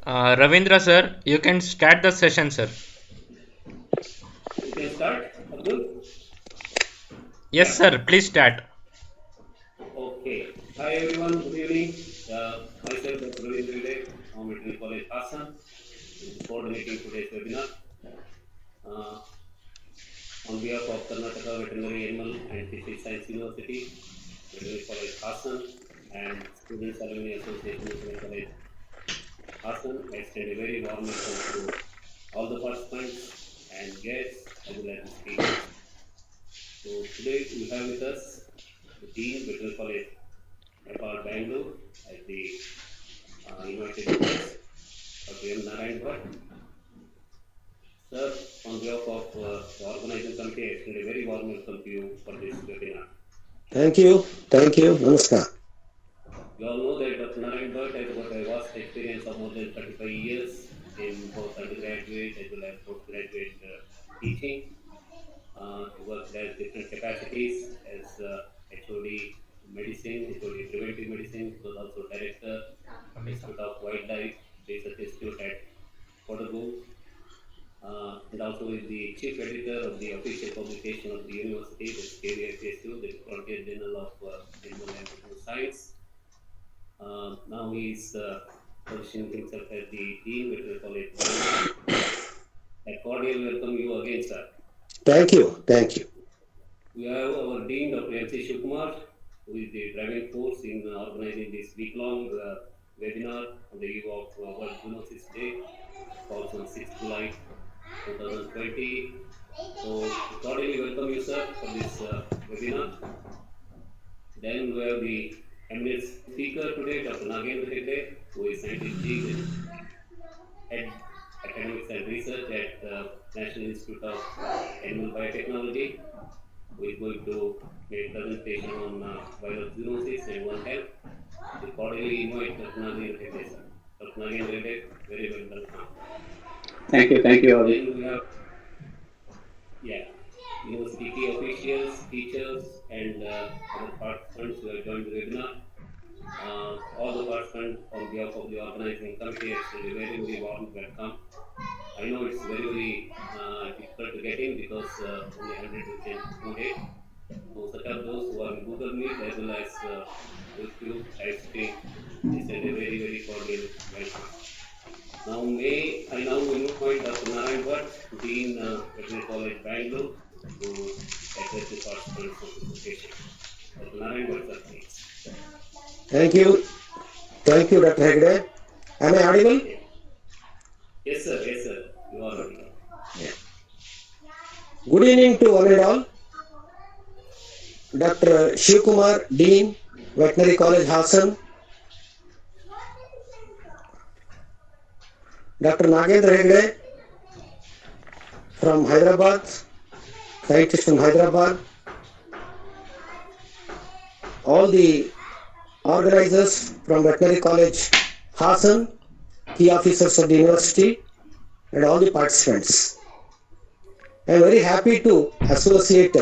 Ravindra sir, you can start the session, sir. You can start, Abdul? Yes, Yeah. sir. Please start. Okay. Hi everyone. Good evening. Myself, Dr. Nagendra from Veterinary College, Hassan, is coordinating today's webinar. Uh, on behalf of Karnataka Veterinary Animal and Fisheries Science University, Veterinary College, Hassan, and Students Alumni Association, Veterinary College, Hassan, I extend a very warm welcome to all the participants and guests as well as the speakers. So today we have with us the Dean, Veterinary College, Nepal, Bangalore, as the invited guest, Dr. Nagendra. Sir, on behalf of the organizing committee, I extend a very warm welcome to you for this webinar. Thank you. Namaskar. You all know that Dr. Nagendra has got a vast experience of more than 35 years in both undergraduate as well as postgraduate teaching. He worked as different capacities as HOD medicine, HOD preventive medicine. He was also director Institute of Wildlife Research Institute at Kodagu, and also is the chief editor of the official publication of the university, that's KVAFSU, the Frontier Journal of Animal and Vegetable Science. Now he is positioning himself as the Dean Veterinary College. A cordial welcome you again, sir. Thank you. We have our Dean, Dr. M.C. Shivkumar, who is the driving force in organizing this week-long webinar on the eve of World Zoonosis Day, falls on 6th July 2020. So, cordially welcome you, sir, for this webinar. Then we have the eminent speaker today, Dr. Nagendra Hegde, who is scientist chief head academics and research at the National Institute of Animal Biotechnology, who is going to make a presentation on viral zoonosis and One Health. We cordially invite Dr. Nagendra Hegde, sir. Dr. Nagendra Hegde, very welcome. Thank you. Then we have, university key officials, teachers, and other participants who have joined the webinar. All the participants on behalf of the organizing committee, actually very, very warm welcome. I know it's very, difficult to get in because only 100 within 2 days. So such are those who are in Google Meet as well as YouTube, live stream. This is a very, very cordial welcome. Now, I now invite Dr. Nagendra, Dean Veterinary College, Bangalore, to address the participants of the session. Dr. Nagendra, sir, please. Thank you, Dr. Hegde. Am I audible? Yes, sir. You are audible. Yeah. Good evening to one and all. Dr. Shivkumar, Dean, Veterinary College, Hassan. Dr. Nagendra Hegde from Hyderabad, scientist from Hyderabad. All the organizers from Veterinary College, Hassan, key officers of the university, and all the participants. I am very happy to associate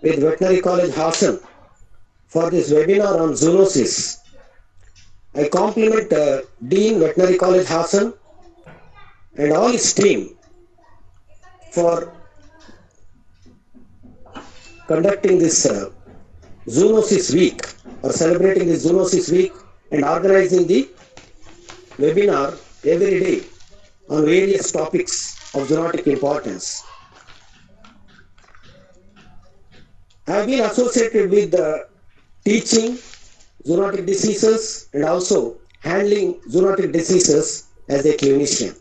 with Veterinary College, Hassan for this webinar on zoonosis. I compliment Dean, Veterinary College, Hassan, and all his team for conducting this Zoonosis Week, or celebrating the Zoonosis Week and organizing the webinar every day on various topics of zoonotic importance. I have been associated with teaching zoonotic diseases and also handling zoonotic diseases as a clinician.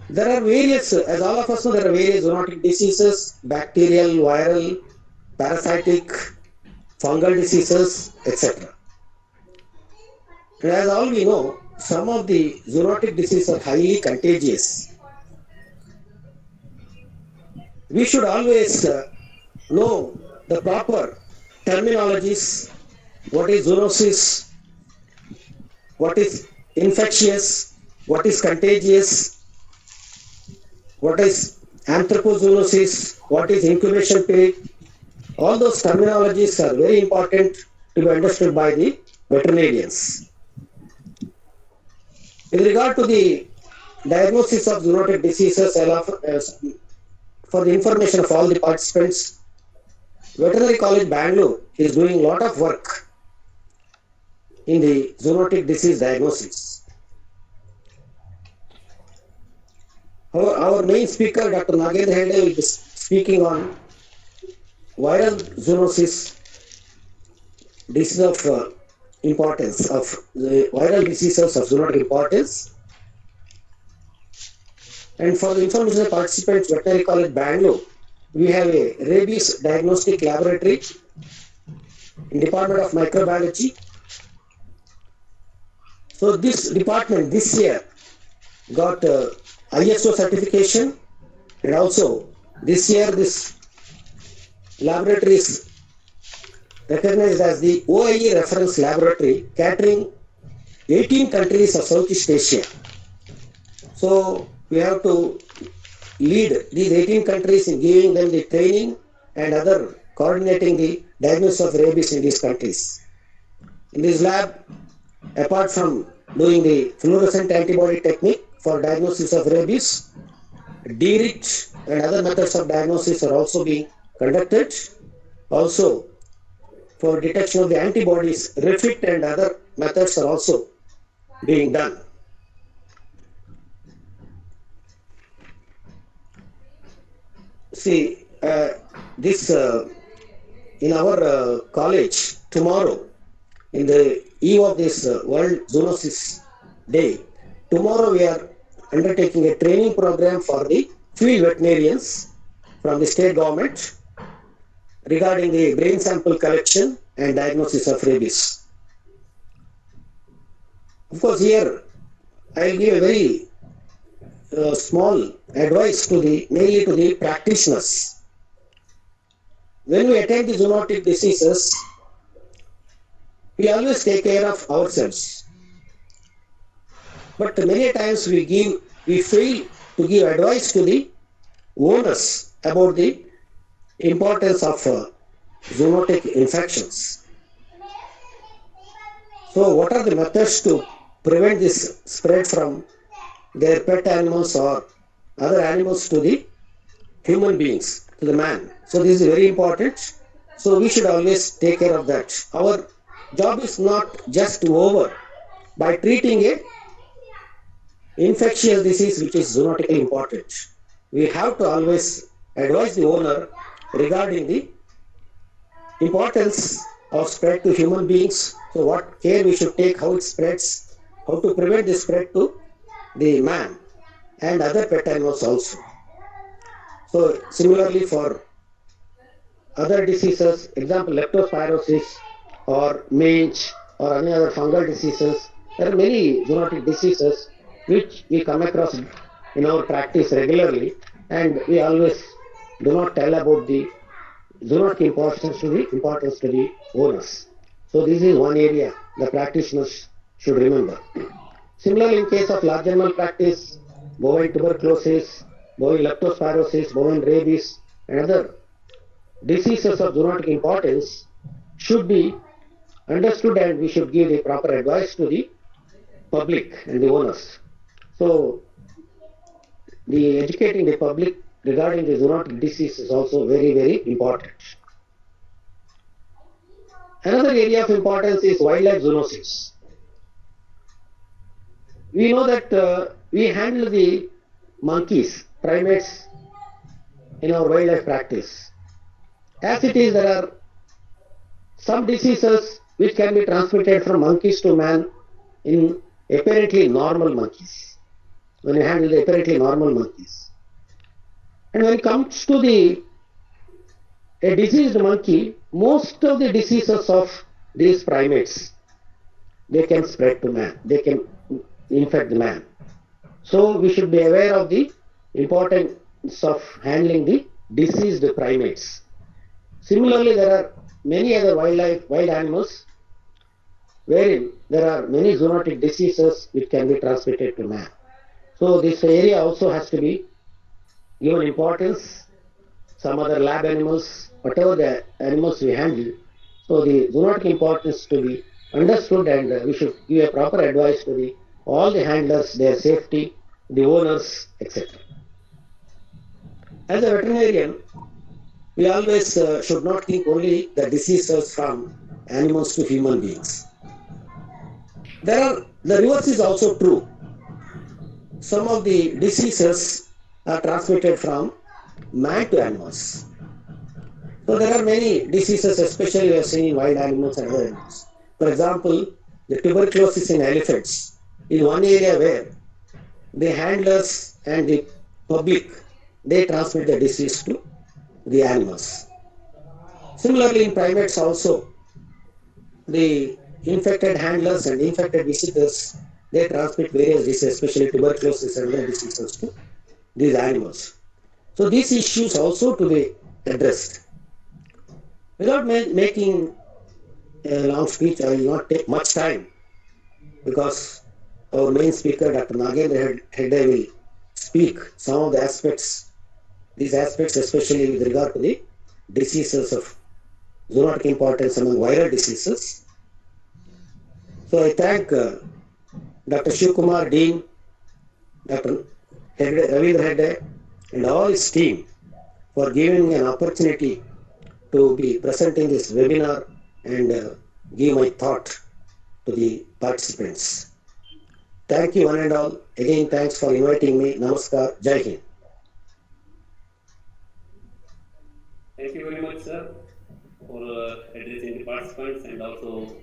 There are various, as all of us know, there are various zoonotic diseases: bacterial, viral, parasitic, fungal diseases, etc. And as all we know, some of the zoonotic diseases are highly contagious. We should always know the proper terminologies: what is zoonosis, what is infectious, what is contagious, what is anthropozoonosis, what is incubation period. All those terminologies are very important to be understood by the veterinarians. With regard to the diagnosis of zoonotic diseases, for the information of all the participants, Veterinary College Bangalore is doing a lot of work in the zoonotic disease diagnosis. Our main speaker, Dr.Nagendra Hegde, will be speaking on viral zoonosis, disease of importance of the viral diseases of zoonotic importance. And for the information of participants, Veterinary College Bangalore, we have a rabies diagnostic laboratory in Department of Microbiology. So this department this year got ISO certification, and also this year this laboratory is recognized as the OIE reference laboratory catering 18 countries of Southeast Asia. So we have to lead these 18 countries in giving them the training and other coordinating the diagnosis of rabies in these countries. In this lab, apart from doing the fluorescent antibody technique for diagnosis of rabies, D-rich and other methods of diagnosis are also being conducted. Also, for detection of the antibodies, refit and other methods are also being done. See, in our college tomorrow, in the eve of this World Zoonosis Day, tomorrow we are undertaking a training program for the field veterinarians from the state government regarding the brain sample collection and diagnosis of rabies. Of course, here I will give a very small advice mainly to the practitioners. When we attend the zoonotic diseases, we always take care of ourselves. But many times we fail to give advice to the owners about the importance of zoonotic infections. So what are the methods to prevent this spread from their pet animals or other animals to the human beings, to the man? So this is very important. So we should always take care of that. Our job is not just over by treating a infectious disease which is zoonotically important. We have to always advise the owner regarding the importance of spread to human beings. So what care we should take, how it spreads, how to prevent the spread to the man and other pet animals also. So similarly for other diseases, example leptospirosis or mange or any other fungal diseases, there are many zoonotic diseases which we come across in our practice regularly, and we always do not tell about the zoonotic importance to the owners. So this is one area the practitioners should remember. Similarly, in case of large animal practice, bovine tuberculosis, bovine leptospirosis, bovine rabies, and other diseases of zoonotic importance should be understood, and we should give the proper advice to the public and the owners. So, the educating the public regarding the zoonotic disease is also very, very important. Another area of importance is wildlife zoonosis. We know that we handle the monkeys, primates in our wildlife practice. As it is, there are some diseases which can be transmitted from monkeys to man in apparently normal monkeys, when you handle the apparently normal monkeys. And when it comes to a diseased monkey, most of the diseases of these primates, they can spread to man, they can infect the man. So we should be aware of the importance of handling the diseased primates. Similarly, there are many other wild animals wherein there are many zoonotic diseases which can be transmitted to man. So this area also has to be given importance. Some other lab animals, whatever the animals we handle, so the zoonotic importance to be understood, and we should give a proper advice to the all the handlers, their safety, the owners, etc. As a veterinarian, we always should not think only the diseases from animals to human beings. The reverse is also true. Some of the diseases are transmitted from man to animals. So there are many diseases, especially we have seen in wild animals and other animals. For example, the tuberculosis in elephants is one area where the handlers and the public, they transmit the disease to the animals. Similarly, in primates also, the infected handlers and infected visitors, they transmit various diseases, especially tuberculosis and other diseases to these animals. So these issues also to be addressed. Without making a long speech, I will not take much time because our main speaker, Dr. Nagendra Hegde, will speak some of the aspects, these aspects especially with regard to the diseases of zoonotic importance among viral diseases. So I thank Dr. Shiv Kumar, Dean, Dr. Ravindra Hegde, and all his team for giving me an opportunity to be present in this webinar and give my thought to the participants. Thank you one and all. Again, thanks for inviting me. Namaskar. Jai Hind. Thank you very much, sir, for addressing the participants and also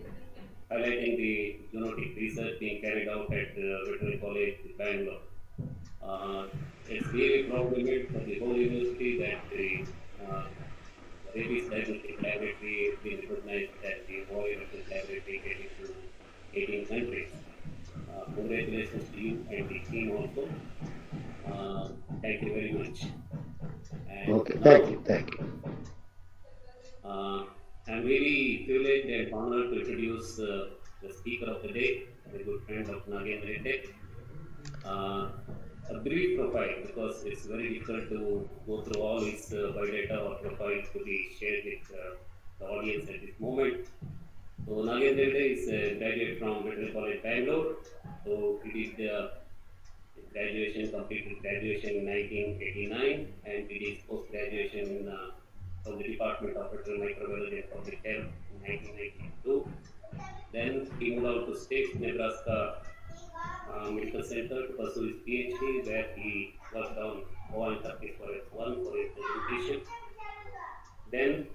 highlighting the zoonotic research being carried out at Veterinary College, Bangalore. It's really a proud moment for the whole university that the rabies diagnostic laboratory has been recognized as the World Reference Laboratory getting to 18 countries. Congratulations to you and the team also. Thank you very much. And Okay, now, thank you. I'm really privileged and honored to introduce the speaker of the day, my good friend Dr. Nagendra. A brief profile because it's very difficult to go through all his biodata or profiles to be shared with the audience at this moment. So Nagendra is a graduate from Veterinary College, Bangalore. So he did completed graduation in 1989 and did his post-graduation from the Department of Veterinary Microbiology and Public Health in 1992. Then he moved out to State Nebraska Medical Center to pursue his PhD, where he worked on ON Turkish for F1 for his presentation. Then,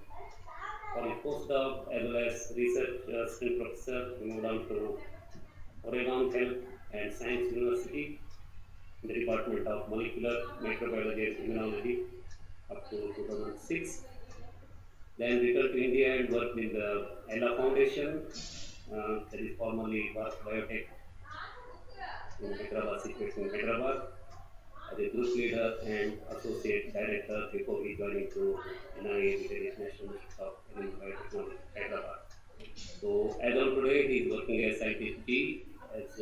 for his postdoc as well as research assistant professor, he moved on to Oregon Health and Science University in the Department of Molecular Microbiology and Immunology up to 2006. Then returned to India and worked in the Ella Foundation, that is formerly Bharat Biotech in Hyderabad, situated in Hyderabad, as a group leader and associate director before he joining to NIA, which is National Institute of Alumni Biotechnology, Hyderabad. So as of today, he is working as scientist G as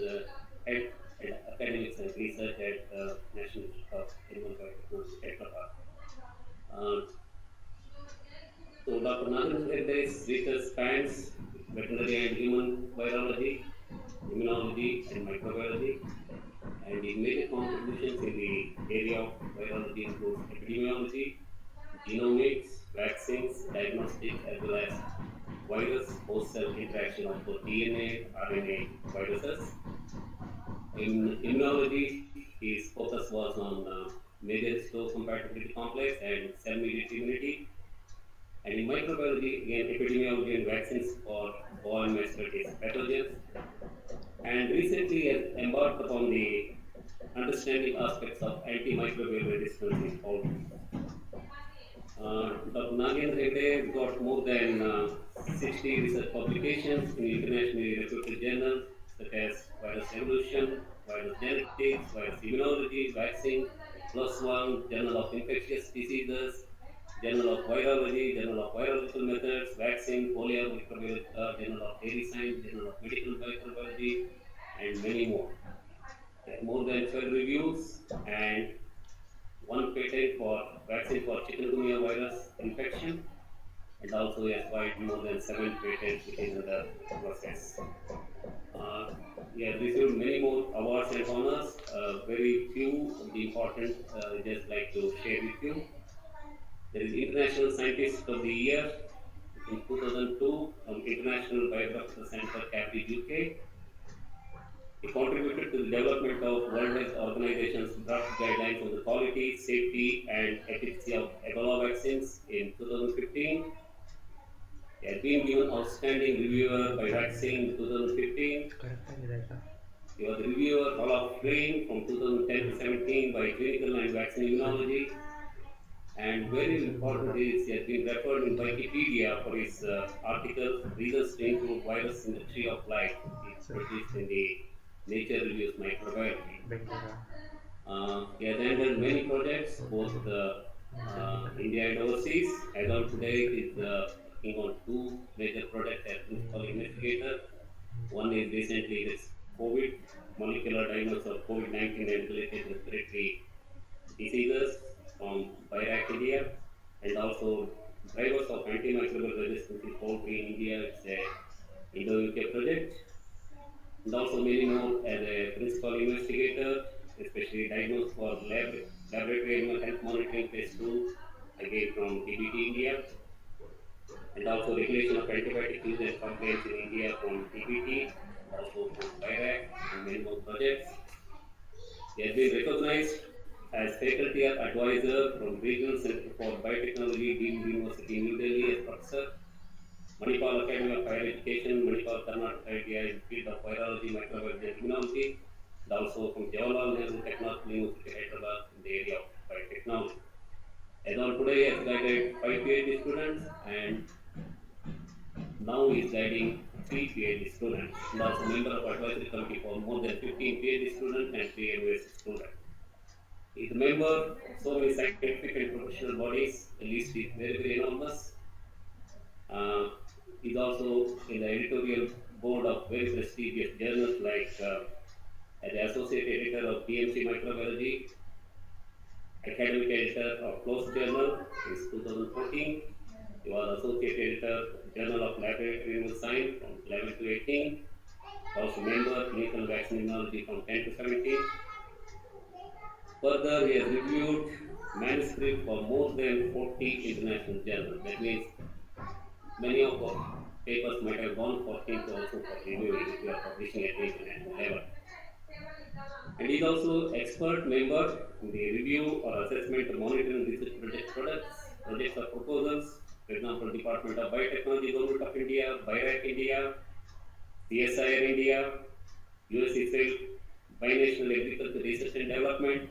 head academics and research at National Institute of Alumni Biotechnology, Hyderabad. So Dr. Nagendra's research spans veterinary and human virology, immunology, and microbiology, and his major contributions in the area of virology include epidemiology, genomics, vaccines, diagnostics, as well as virus host cell interaction of both DNA, RNA viruses. In immunology, his focus was on major histocompatibility complex and cell mediated immunity. And in microbiology, again, epidemiology and vaccines for born mastitis pathogens. And recently, he has embarked upon the understanding aspects of antimicrobial resistance in poultry. Dr. Nagendra Hegde got more than 60 research publications in internationally reputed journals such as Virus Evolution, Virus Genetics, Virus Immunology, Vaccine, Plus One, Journal of Infectious Diseases, Journal of Virology, Journal of Virological Methods, Vaccine, Polio, Microbiota, Journal of Dairy Science, Journal of Medical Microbiology, and many more. More than 12 reviews and one patent for vaccine for chikungunya virus infection, and also he has filed more than 7 patents which is in the process. Uh, He has received many more awards and honors. Very few of the important, just like to share with you. There is International Scientist of the Year in 2002 from International Biographical Center, Cambridge, UK. He contributed to the development of World Health Organization's draft guidelines on the quality, safety, and efficacy of Ebola vaccines in 2015. He has been given Outstanding Reviewer by Vaccine in 2015. He was Reviewer Hall of Fame from 2010 to 17 by Clinical and Vaccine Immunology. And very important is he has been referred in Wikipedia for his article Reasons to Include Virus in the Tree of Life. He published in the Nature Reviews Microbiology. He has handled many projects, both India and overseas. As of today, he is working on two major projects as principal investigator. One is recently this COVID, molecular diagnosis of COVID-19 and related respiratory diseases from Bidar, India, and also drivers of antimicrobial resistance in poultry in India. It's a Indo-UK project, and also many more as a principal investigator, especially diagnosed for laboratory animal health monitoring phase 2, again from TBT India, and also regulation of antibiotic use and complaints in India from TBT, also from BIRAC, and many more projects. He has been recognized as faculty advisor from Regional Center for Biotechnology, Deemed University, New Delhi, as professor, Manipal Academy of Higher Education, Manipal Karnataka, India, in the field of virology, microbiology, and immunology, and also from Jawaharlal Nehru Technological University, Hyderabad, in the area of biotechnology. As on today, he has guided 5 PhD students, and now he is guiding 3 PhD students, and also member of advisory committee for more than 15 PhD students and 3 university students. He is a member of so many scientific and professional bodies. The list is very, very enormous. He is also in the editorial board of very prestigious journals like as the associate editor of PMC Microbiology, academic editor of Close Journal since 2014. He was associate editor of Journal of Laboratory Animal Science from 11 to 18. Also member of Clinical Vaccine Immunology from 10 to 17. Further, he has reviewed manuscript for more than 40 international journals. That means many of our papers might have gone for him to also for reviewing if you are publishing at the international level. And he is also expert member in the review or assessment of monitoring research projects or proposals. For example, Department of Biotechnology, Government of India, BIRAC India, CSIR India, USIFIL, Binational Agriculture Research and Development,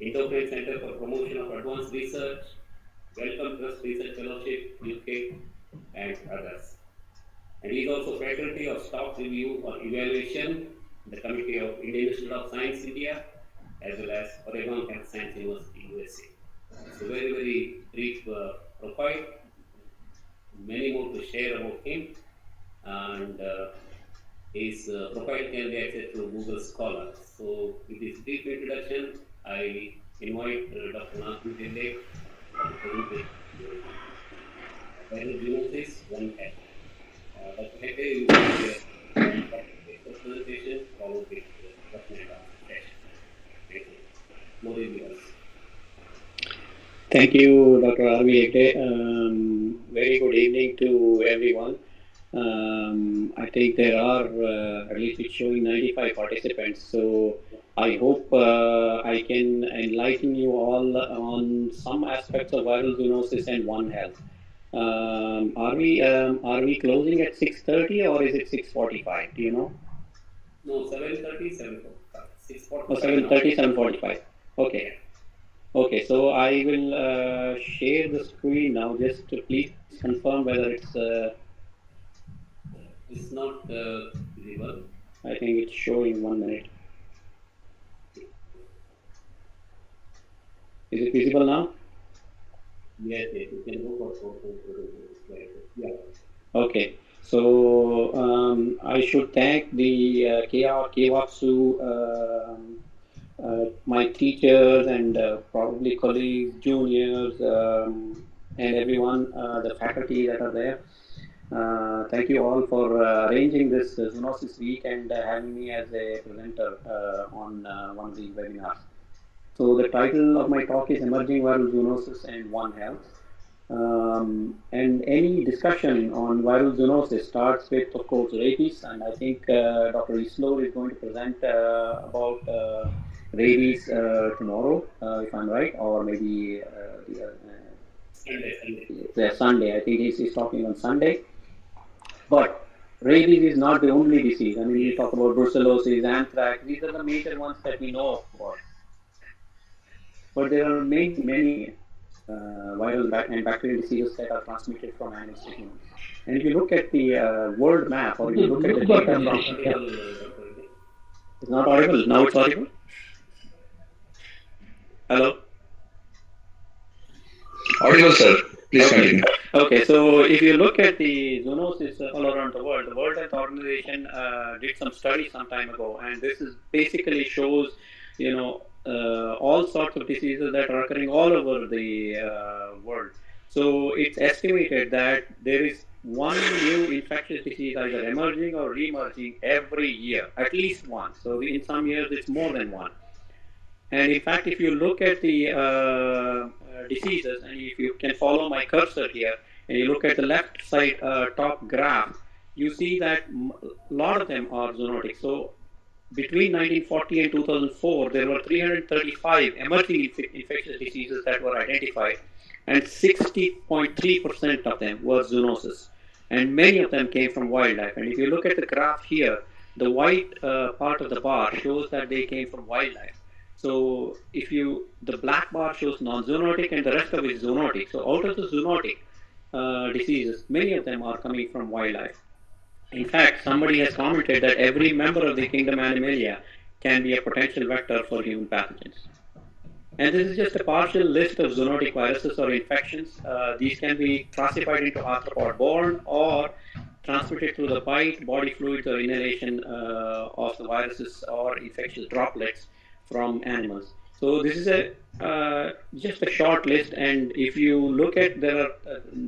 Endocrine Center for Promotion of Advanced Research, Wellcome Trust Research Fellowship, UK, and others. And he is also faculty of staff review or evaluation in the Committee of Indian Institute of Science, India, as well as Oregon Health Science University, USA. It's a very, very brief profile. Many more to share about him. And his profile can be accessed through Google Scholar. So, with this brief introduction, I invite Dr.Nagendra to present the Zoonoses 1F. Dr. Hegde, you will give a presentation followed with question and answer session. Thank you. More viewers. Thank you, Dr. R.V. Hegde. Very good evening to everyone. I think there are, at least it's showing 95 participants. So I hope I can enlighten you all on some aspects of viral zoonosis and One Health. Are we closing at 6:30 or is it 6:45? Do you know? No, 7:30, 7:45. 6:45. Oh, 7:30, 7:45. Okay. Okay, so I will share the screen now. Just to please confirm whether it's. It's not visible. I think it's showing 1 minute. Is it visible now? Yes, yes, you can go for yeah. Okay, so I should thank the KVAFSU, my teachers and probably colleagues, juniors, and everyone, the faculty that are there. Thank you all for arranging this Zoonosis week and having me as a presenter on one of the webinars. So the title of my talk is Emerging Viral Zoonosis and One Health. And any discussion on viral zoonosis starts with, of course, rabies. And I think Dr. Islor is going to present about rabies tomorrow, if I'm right, or maybe Sunday. I think he's talking on Sunday. But rabies is not the only disease. I mean, we talk about brucellosis, anthrax. These are the major ones that we know about. But there are many viral and bacterial diseases that are transmitted from animals to humans. And if you look at the world map, or if you look at the data from... It's not audible. Now it's audible? Hello? Audible, sir. Please continue. Okay, so if you look at the zoonosis all around the World Health Organization did some studies some time ago, and this is basically shows, all sorts of diseases that are occurring all over the world. So it's estimated that there is one new infectious disease either emerging or re-emerging every year, at least one. So in some years it's more than one. And in fact, if you look at the diseases, and if you can follow my cursor here, and you look at the left side top graph, you see that a lot of them are zoonotic. So between 1940 and 2004, there were 335 emerging infectious diseases that were identified, and 60.3% of them were zoonoses. And many of them came from wildlife. And if you look at the graph here, the white part of the bar shows that they came from wildlife. So the black bar shows non-zoonotic and the rest of it is zoonotic. So out of the zoonotic diseases, many of them are coming from wildlife. In fact, somebody has commented that every member of the kingdom Animalia can be a potential vector for human pathogens. And this is just a partial list of zoonotic viruses or infections. These can be classified into arthropod-borne or transmitted through the bite, body fluids, or inhalation of the viruses or infectious droplets from animals. So this is just a short list, and if you look at, there are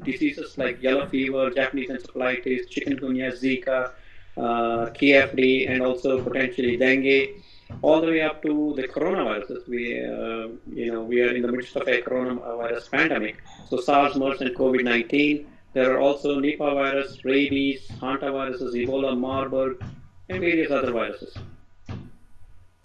diseases like yellow fever, Japanese encephalitis, chikungunya, Zika, KFD, and also potentially dengue, all the way up to the coronaviruses. We are in the midst of a coronavirus pandemic. So SARS, MERS, and COVID-19. There are also Nipah virus, rabies, hantaviruses, Ebola, Marburg, and various other viruses.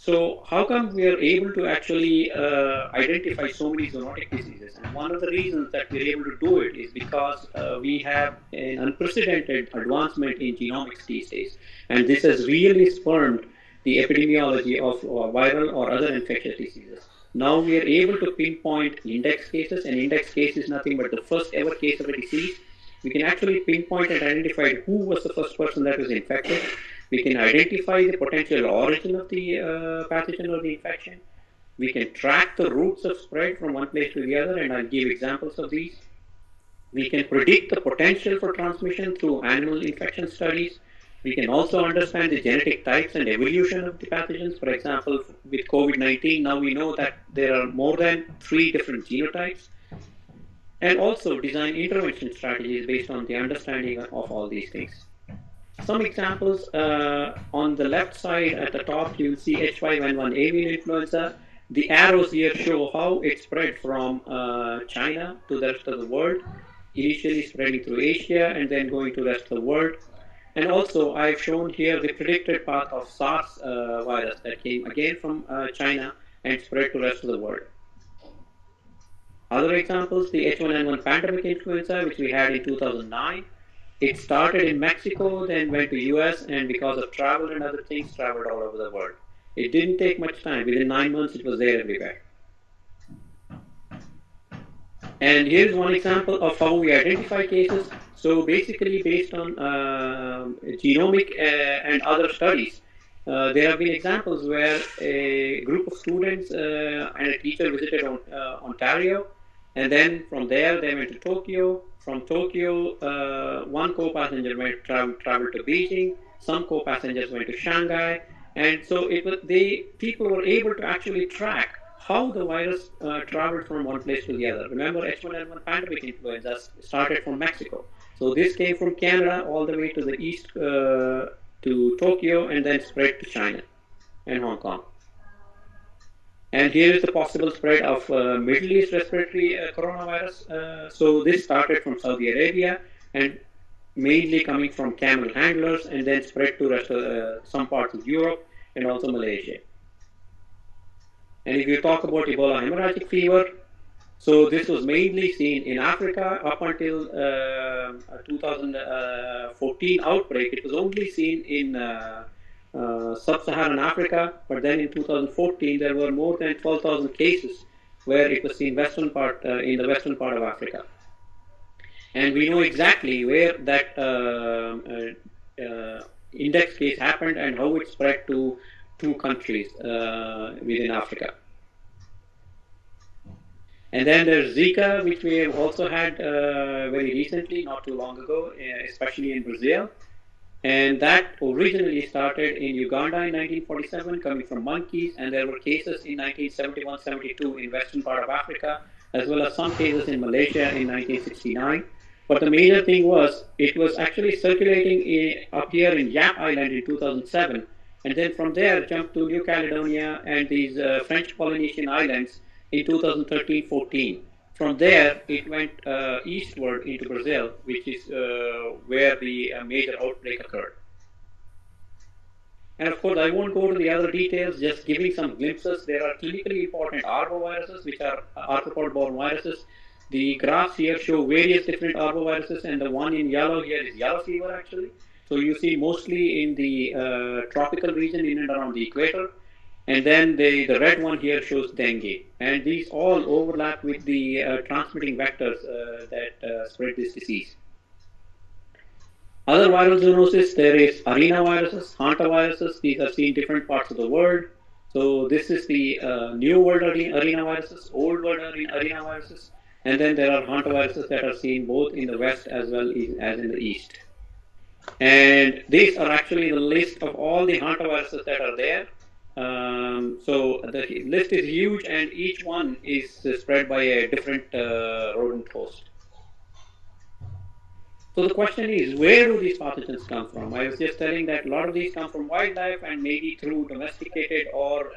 So how come we are able to actually identify so many zoonotic diseases? And one of the reasons that we're able to do it is because we have an unprecedented advancement in genomics these days. And this has really spurred the epidemiology of viral or other infectious diseases. Now we are able to pinpoint index cases, and index case is nothing but the first ever case of a disease. We can actually pinpoint and identify who was the first person that was infected. We can identify the potential origin of the pathogen or the infection. We can track the routes of spread from one place to the other, and I'll give examples of these. We can predict the potential for transmission through animal infection studies. We can also understand the genetic types and evolution of the pathogens. For example, with COVID-19, now we know that there are more than 3 different genotypes. And also design intervention strategies based on the understanding of all these things. Some examples on the left side at the top, you will see H5N1 avian influenza. The arrows here show how it spread from China to the rest of the world, initially spreading through Asia and then going to the rest of the world. And also, I've shown here the predicted path of SARS virus that came again from China and spread to the rest of the world. Other examples, the H1N1 pandemic influenza, which we had in 2009. It started in Mexico, then went to US, and because of travel and other things, traveled all over the world. It didn't take much time. Within 9 months, it was there everywhere. And here's one example of how we identify cases. So basically, based on genomic and other studies, there have been examples where a group of students and a teacher visited Ontario, and then from there they went to Tokyo. From Tokyo, one co-passenger traveled to Beijing. Some co-passengers went to Shanghai, and so people were able to actually track how the virus traveled from one place to the other. Remember, H1N1 pandemic influenza started from Mexico. So this came from Canada all the way to the east to Tokyo and then spread to China and Hong Kong. And here is the possible spread of Middle East respiratory coronavirus. So this started from Saudi Arabia and mainly coming from camel handlers and then spread to some parts of Europe and also Malaysia. And if you talk about Ebola hemorrhagic fever, so this was mainly seen in Africa up until 2014 outbreak. It was only seen in sub-Saharan Africa, but then in 2014 there were more than 12,000 cases where it was seen in the western part of Africa. And we know exactly where that index case happened and how it spread to 2 countries within Africa. And then there's Zika, which we have also had very recently, not too long ago, especially in Brazil. And that originally started in Uganda in 1947, coming from monkeys, and there were cases in 1971-72 in western part of Africa, as well as some cases in Malaysia in 1969. But the major thing was, it was actually circulating up here in Yap Island in 2007, and then from there jumped to New Caledonia and these French Polynesian islands in 2013-14. From there, it went eastward into Brazil, which is where the major outbreak occurred. And of course, I won't go to the other details, just giving some glimpses. There are clinically important arboviruses, which are arthropod-borne viruses. The graphs here show various different arboviruses, and the one in yellow here is yellow fever, actually. So you see mostly in the tropical region in and around the equator. And then the red one here shows dengue. And these all overlap with the transmitting vectors that spread this disease. Other viral zoonoses, there is arenaviruses, hantaviruses. These are seen in different parts of the world. So this is the new world arenaviruses, old world arenaviruses. And then there are hantaviruses that are seen both in the west as well as in the east. And these are actually the list of all the hantaviruses that are there. So the list is huge, and each one is spread by a different rodent host. So the question is, where do these pathogens come from? I was just telling that a lot of these come from wildlife, and maybe through domesticated or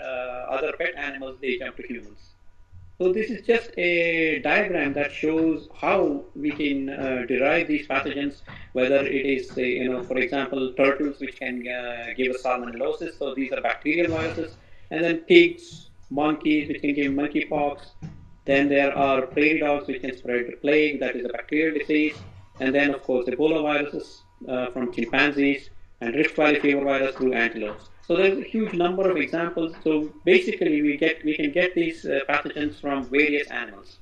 other pet animals, they jump to humans. So this is just a diagram that shows how we can derive these pathogens, whether it is, for example, turtles, which can give us salmonellosis. So these are bacterial viruses. And then pigs, monkeys, which can give monkeypox. Then there are prairie dogs, which can spread the plague, that is a bacterial disease. And then, of course, Ebola viruses from chimpanzees, and Rift Valley fever virus through antelopes. So there's a huge number of examples. So basically, we can get these pathogens from various animals.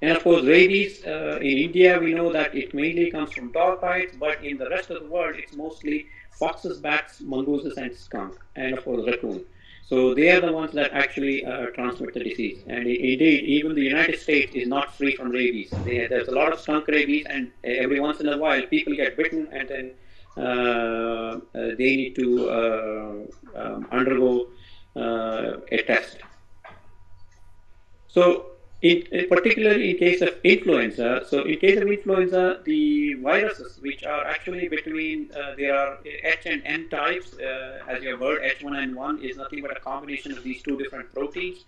And of course, rabies in India, we know that it mainly comes from dog bites, but in the rest of the world, it's mostly foxes, bats, mongooses, and skunk, and of course, raccoon. So they are the ones that actually transmit the disease. And indeed, even the United States is not free from rabies. There's a lot of skunk rabies, and every once in a while, people get bitten, and then they need to undergo a test. So, particularly in case of influenza, the viruses, which are actually between, there are H and N types, as you have heard, H1N1 is nothing but a combination of these 2 different proteins.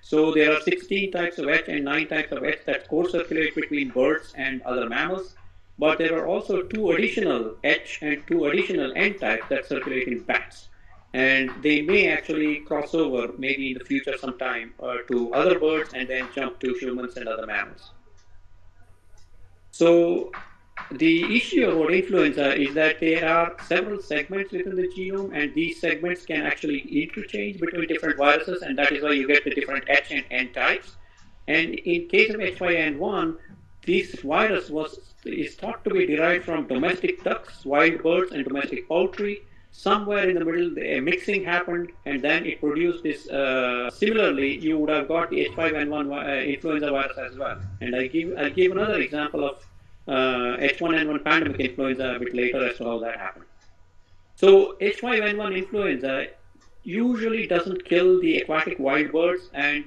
So there are 16 types of H and 9 types of H that co-circulate between birds and other mammals. But there are also 2 additional H and 2 additional N types that circulate in bats. And they may actually cross over, maybe in the future sometime, to other birds and then jump to humans and other mammals. So the issue about influenza is that there are several segments within the genome, and these segments can actually interchange between different viruses, and that is why you get the different H and N types. And in case of H5N1, this virus is thought to be derived from domestic ducks, wild birds, and domestic poultry. Somewhere in the middle, a mixing happened, and then it produced this. Similarly, you would have got the H5N1 influenza virus as well. And I'll give another example of H1N1 pandemic influenza a bit later as to how that happened. So H5N1 influenza usually doesn't kill the aquatic wild birds, and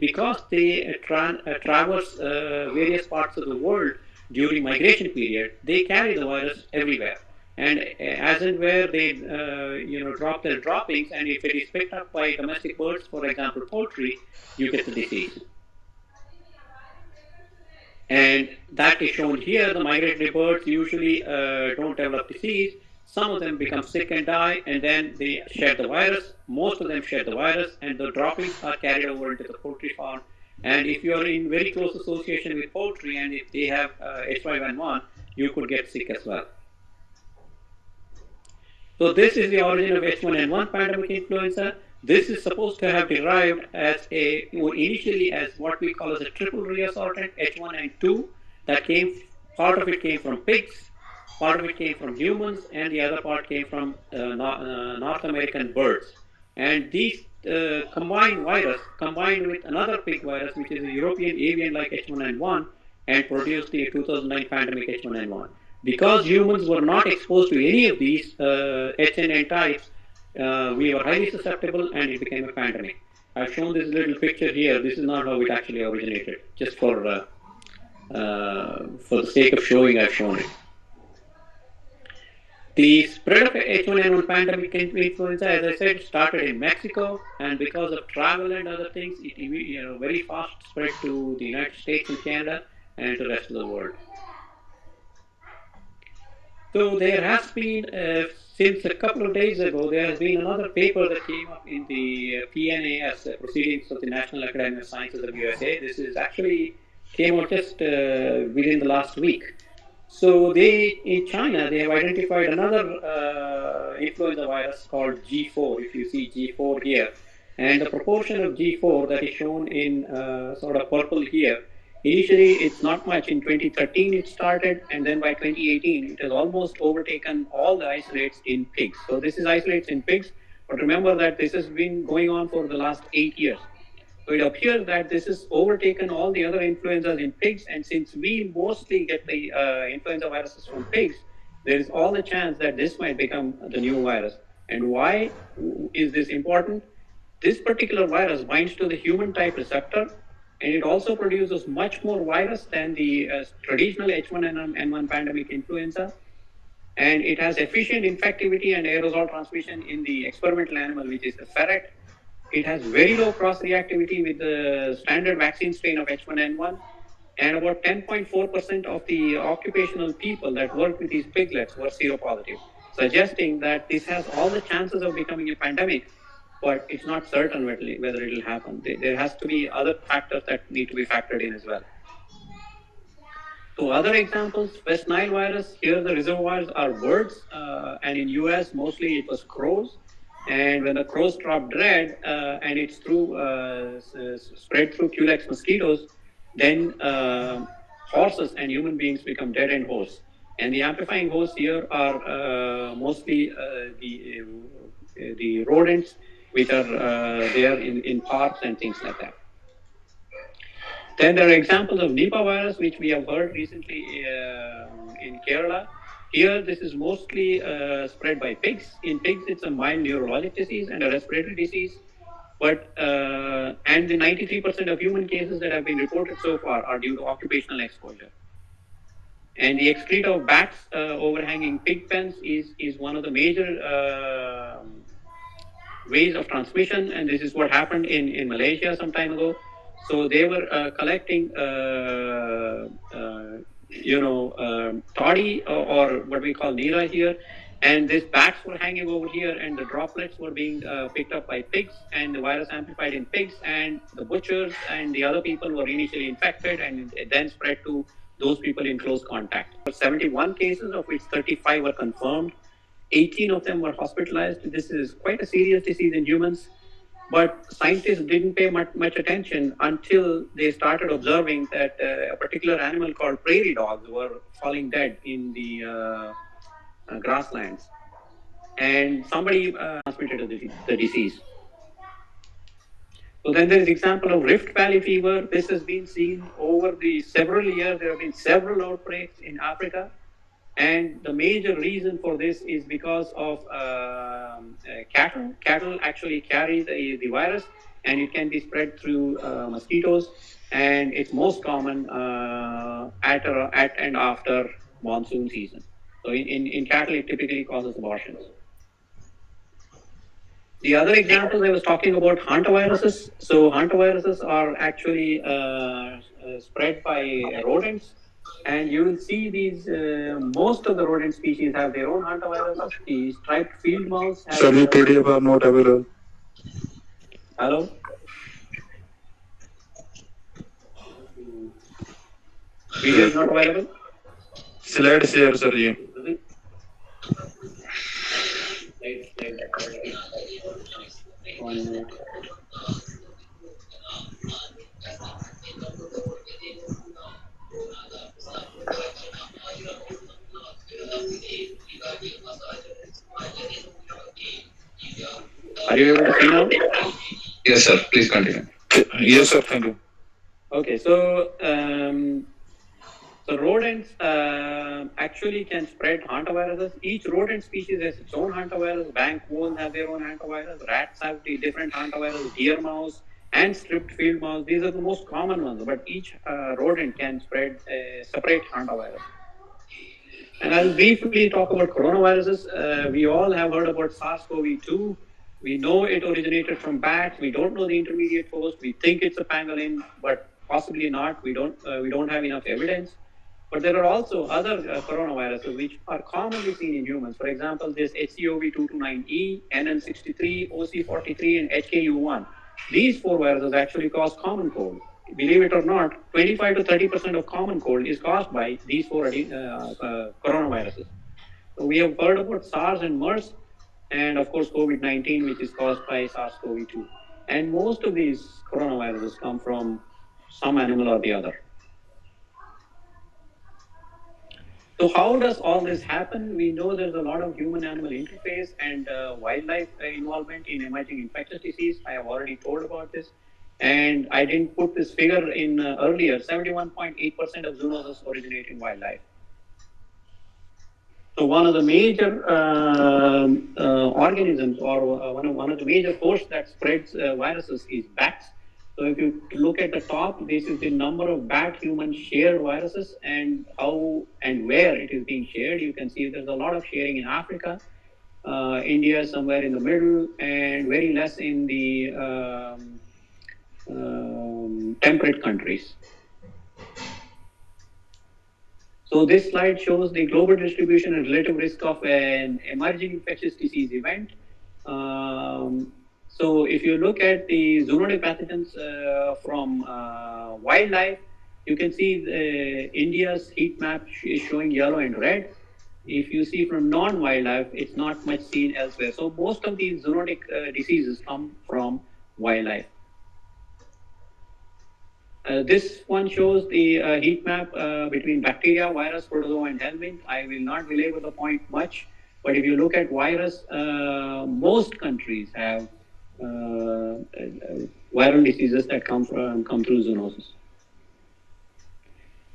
because they traverse various parts of the world, during migration period, they carry the virus everywhere. And as and where they drop their droppings, and if it is picked up by domestic birds, for example poultry, you get the disease. And that is shown here. The migratory birds usually don't develop disease. Some of them become sick and die, and then they shed the virus. Most of them shed the virus, and the droppings are carried over into the poultry farm. And if you are in very close association with poultry, and if they have H5N1, you could get sick as well. So this is the origin of H1N1 pandemic influenza. This is supposed to have derived as initially as what we call as a triple reassortant, H1N2, that part of it came from pigs, part of it came from humans, and the other part came from North American birds. And these combined virus combined with another pig virus, which is a European avian-like H1N1, and produced the 2009 pandemic H1N1. Because humans were not exposed to any of these HNN types, we were highly susceptible, and it became a pandemic. I've shown this little picture here. This is not how it actually originated. Just for the sake of showing, I've shown it. The spread of H1N1 pandemic influenza, as I said, started in Mexico, and because of travel and other things, it very fast spread to the United States and Canada and to the rest of the world. So there has been, since a couple of days ago, there has been another paper that came up in the PNAS, Proceedings of the National Academy of Sciences of USA. This is actually came out just within the last week. So in China, they have identified another influenza virus called G4, if you see G4 here. And the proportion of G4 that is shown in sort of purple here, initially it's not much. In 2013 it started, and then by 2018 it has almost overtaken all the isolates in pigs. So this is isolates in pigs, but remember that this has been going on for the last 8 years. So it appears that this has overtaken all the other influenzas in pigs, and since we mostly get the influenza viruses from pigs, there is all the chance that this might become the new virus. And why is this important? This particular virus binds to the human type receptor, and it also produces much more virus than the traditional H1N1 pandemic influenza. And it has efficient infectivity and aerosol transmission in the experimental animal, which is the ferret. It has very low cross-reactivity with the standard vaccine strain of H1N1, and about 10.4% of the occupational people that work with these piglets were seropositive, suggesting that this has all the chances of becoming a pandemic, but it's not certain whether it will happen. There has to be other factors that need to be factored in as well. So other examples, West Nile virus, here the reservoirs are birds, and in US mostly it was crows. And when the crows dropped red, and it's spread through Culex mosquitoes, then horses and human beings become dead-end hosts. And the amplifying hosts here are mostly the rodents, which are there in parks and things like that. Then there are examples of Nipah virus, which we have heard recently in Kerala. Here, this is mostly spread by pigs. In pigs, it's a mild neurologic disease and a respiratory disease. But and the 93% of human cases that have been reported so far are due to occupational exposure. And the excreta of bats overhanging pig pens is one of the major ways of transmission. And this is what happened in Malaysia some time ago. So they were collecting toddy or what we call nira here, and these bats were hanging over here, and the droplets were being picked up by pigs, and the virus amplified in pigs, and the butchers and the other people were initially infected, and it then spread to those people in close contact. 71 cases, of which 35 were confirmed. 18 of them were hospitalized. This is quite a serious disease in humans. But scientists didn't pay much attention until they started observing that a particular animal called prairie dogs were falling dead in the grasslands. And somebody transmitted the disease. So then there is example of Rift Valley fever. This has been seen over the several years. There have been several outbreaks in Africa. And the major reason for this is because of cattle. Cattle actually carry the virus, and it can be spread through mosquitoes, and it's most common at and after monsoon season. So in cattle, it typically causes abortions. The other examples I was talking about hantaviruses. So hantaviruses are actually spread by rodents, and you will see these. Most of the rodent species have their own hantavirus. The striped field mouse. Sorry, PDF are not available. Hello. Video is not available. Slide share, sir. ये. One minute. Are you able to see now? Yes, sir. Please continue. Yes, sir. Thank you. Okay, so rodents actually can spread hantaviruses. Each rodent species has its own hantavirus. Bank wolves have their own hantavirus. Rats have the different hantavirus. Deer mouse and striped field mouse. These are the most common ones. But each rodent can spread separate hantavirus. And I'll briefly talk about coronaviruses. We all have heard about SARS-CoV-2. We know it originated from bats. We don't know the intermediate host. We think it's a pangolin, but possibly not. We don't have enough evidence. But there are also other coronaviruses which are commonly seen in humans. For example, this HCOV229E, NN63, OC43, and HKU1. These four viruses actually cause common cold. Believe it or not, 25 to 30% of common cold is caused by these four coronaviruses. So we have heard about SARS and MERS, and of course COVID-19, which is caused by SARS-CoV-2. And most of these coronaviruses come from some animal or the other. So how does all this happen? We know there's a lot of human-animal interface and wildlife involvement in emerging infectious disease. I have already told about this. And I didn't put this figure in earlier. 71.8% of zoonoses originate in wildlife. So one of the major organisms, or one of the major hosts that spreads viruses is bats. So if you look at the top, this is the number of bat-human shared viruses and how and where it is being shared. You can see there's a lot of sharing in Africa, India somewhere in the middle, and very less in the temperate countries. So this slide shows the global distribution and relative risk of an emerging infectious disease event. So if you look at the zoonotic pathogens from wildlife, you can see India's heat map is showing yellow and red. If you see from non-wildlife, it's not much seen elsewhere. So most of these zoonotic diseases come from wildlife. This one shows the heat map between bacteria, virus, protozoa, and helminth. I will not belabor the point much, but if you look at virus, most countries have viral diseases that come through zoonosis.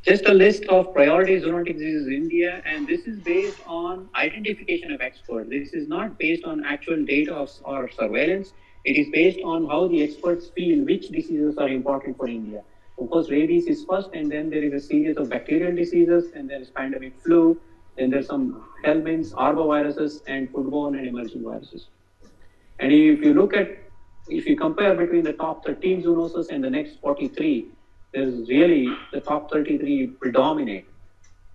Just a list of priority zoonotic diseases in India, and this is based on identification of experts. This is not based on actual data or surveillance. It is based on how the experts feel which diseases are important for India. Of course, rabies is first, and then there is a series of bacterial diseases, and there is pandemic flu, then there's some helminths, arboviruses, and foodborne and emerging viruses. And if you compare between the top 13 zoonoses and the next 43, there's really the top 33 predominate.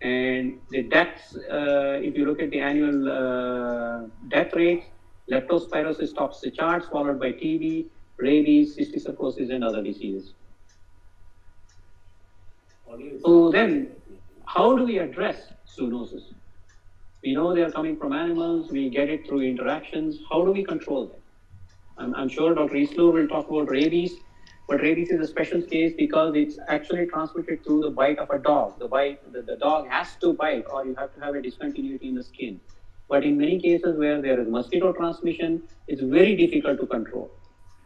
And the deaths, if you look at the annual death rates, leptospirosis tops the charts, followed by TB, rabies, cysticercosis, and other diseases. So then, how do we address zoonoses? We know they are coming from animals, we get it through interactions. How do we control them? I'm sure Dr. Isloor will talk about rabies, but rabies is a special case because it's actually transmitted through the bite of a dog. The dog has to bite, or you have to have a discontinuity in the skin. But in many cases where there is mosquito transmission, it's very difficult to control.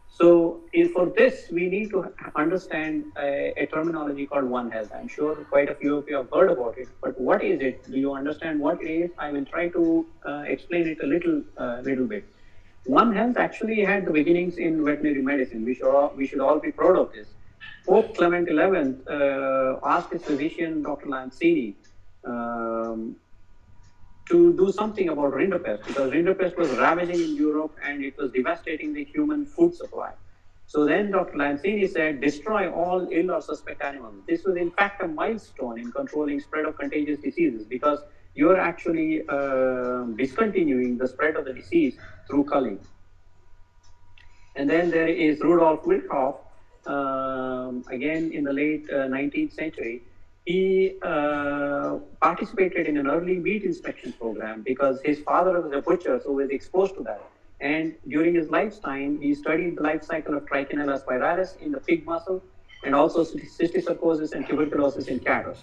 So for this, we need to understand a terminology called One Health. I'm sure quite a few of you have heard about it, but what is it? Do you understand what it is? I will try to explain it a little bit. One Health actually had the beginnings in veterinary medicine. We should all be proud of this. Pope Clement XI asked his physician, Dr. Lancini, to do something about rinderpest, because rinderpest was ravaging in Europe and it was devastating the human food supply. So then Dr. Lancini said, destroy all ill or suspect animals. This was in fact a milestone in controlling spread of contagious diseases, because you're actually discontinuing the spread of the disease through culling. And then there is Rudolf Virchow, again in the late 19th century. He participated in an early meat inspection program because his father was a butcher, so he was exposed to that. And during his lifetime, he studied the life cycle of Trichinella spiralis in the pig muscle, and also cysticercosis and tuberculosis in cattle.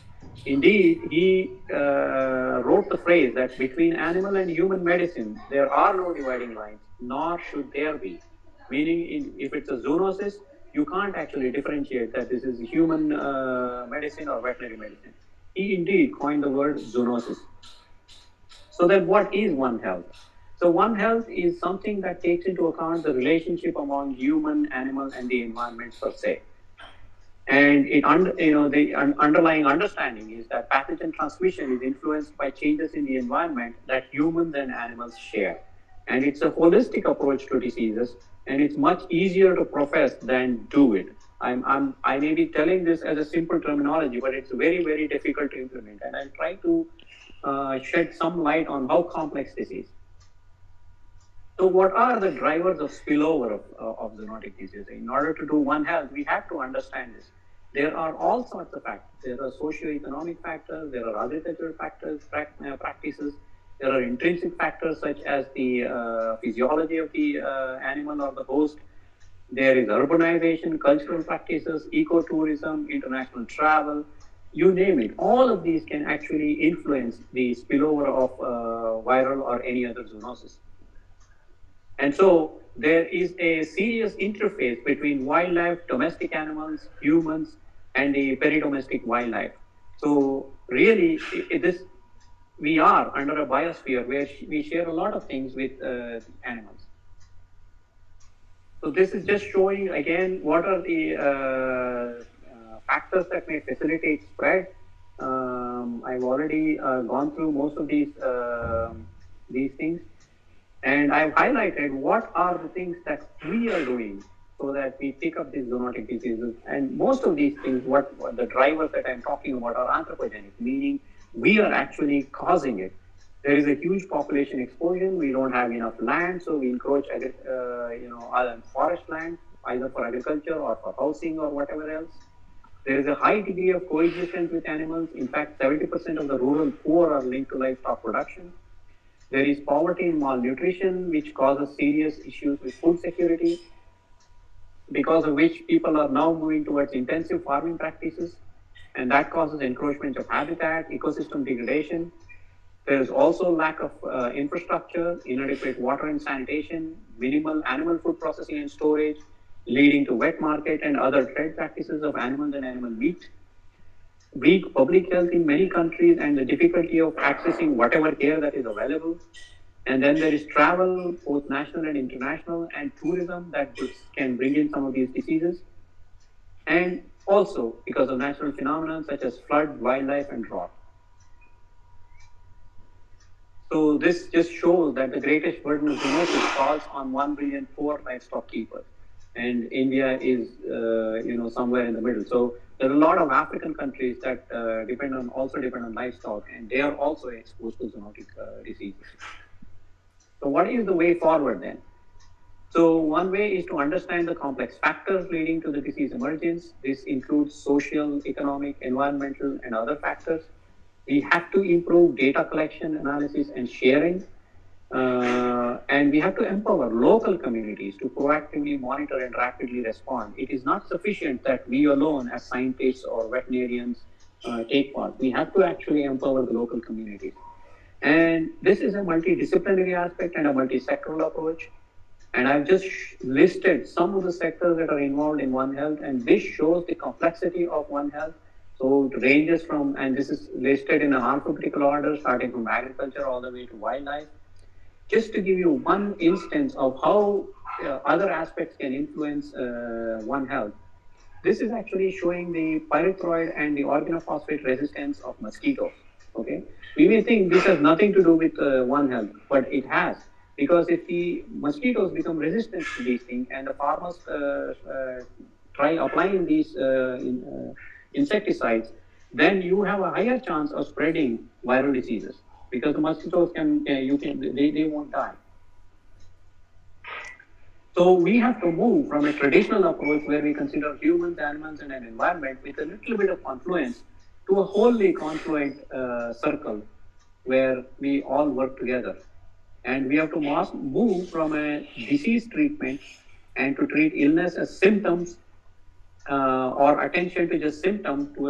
Indeed, he wrote the phrase that between animal and human medicine, there are no dividing lines, nor should there be. Meaning, if it's a zoonosis, you can't actually differentiate that this is human medicine or veterinary medicine. He indeed coined the word zoonosis. So then what is One Health? So One Health is something that takes into account the relationship among human, animal, and the environment per se. And the underlying understanding is that pathogen transmission is influenced by changes in the environment that humans and animals share. And it's a holistic approach to diseases, and it's much easier to profess than do it. I may be telling this as a simple terminology, but it's very, very difficult to implement. And I'll try to shed some light on how complex this is. So what are the drivers of spillover of zoonotic disease? In order to do One Health, we have to understand this. There are all sorts of factors. There are socio-economic factors, there are agricultural factors, practices, there are intrinsic factors such as the physiology of the animal or the host. There is urbanization, cultural practices, ecotourism, international travel, you name it. All of these can actually influence the spillover of viral or any other zoonosis. And so there is a serious interface between wildlife, domestic animals, humans, and the peridomestic wildlife. So really, we are under a biosphere where we share a lot of things with animals. So this is just showing again what are the factors that may facilitate spread. I've already gone through most of these things. And I've highlighted what are the things that we are doing so that we pick up these zoonotic diseases. And most of these things, what the drivers that I'm talking about are anthropogenic, meaning we are actually causing it. There is a huge population explosion. We don't have enough land, so we encroach, forest land, either for agriculture or for housing or whatever else. There is a high degree of coexistence with animals. In fact, 70% of the rural poor are linked to livestock production. There is poverty and malnutrition, which causes serious issues with food security, because of which people are now moving towards intensive farming practices, and that causes encroachment of habitat, ecosystem degradation. There is also lack of infrastructure, inadequate water and sanitation, minimal animal food processing and storage, leading to wet market and other trade practices of animals and animal meat. Weak public health in many countries and the difficulty of accessing whatever care that is available. And then there is travel, both national and international, and tourism that can bring in some of these diseases. And also because of natural phenomena such as flood, wildlife, and drought. So this just shows that the greatest burden of zoonosis falls on 1 billion poor livestock keepers. And India is, somewhere in the middle. So there are a lot of African countries that depend on livestock, and they are also exposed to zoonotic diseases. So what is the way forward then? So one way is to understand the complex factors leading to the disease emergence. This includes social, economic, environmental, and other factors. We have to improve data collection, analysis, and sharing. And we have to empower local communities to proactively monitor and rapidly respond. It is not sufficient that we alone as scientists or veterinarians take part. We have to actually empower the local communities. And this is a multidisciplinary aspect and a multi-sectoral approach. And I've just listed some of the sectors that are involved in One Health, and this shows the complexity of One Health. So it ranges from, and this is listed in an alphabetical order, starting from agriculture all the way to wildlife. just to give you one instance of how other aspects can influence one health, this is actually showing the pyrethroid and the organophosphate resistance of mosquitoes. Okay, we may think this has nothing to do with One Health, but it has, because if the mosquitoes become resistant to these things and the farmers try applying these insecticides, then you have a higher chance of spreading viral diseases because the mosquitoes they won't die. So we have to move from a traditional approach where we consider humans, animals, and an environment with a little bit of confluence to a wholly confluent circle where we all work together. And we have to move from a disease treatment and to treat illness as symptoms or attention to just symptoms to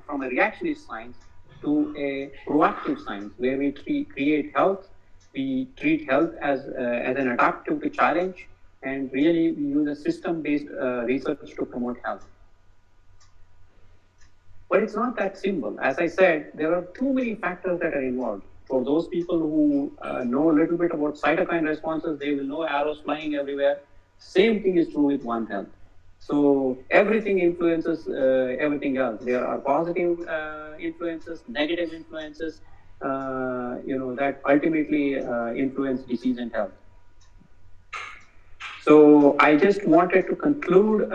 from a reactionist science to a proactive science where we create health, we treat health as an adaptive to challenge, and really we use a system-based research to promote health. But it's not that simple. As I said, there are too many factors that are involved. For those people who know a little bit about cytokine responses, they will know arrows flying everywhere. Same thing is true with One Health. So everything influences everything else. There are positive influences, negative influences, that ultimately influence disease and health. So I just wanted to conclude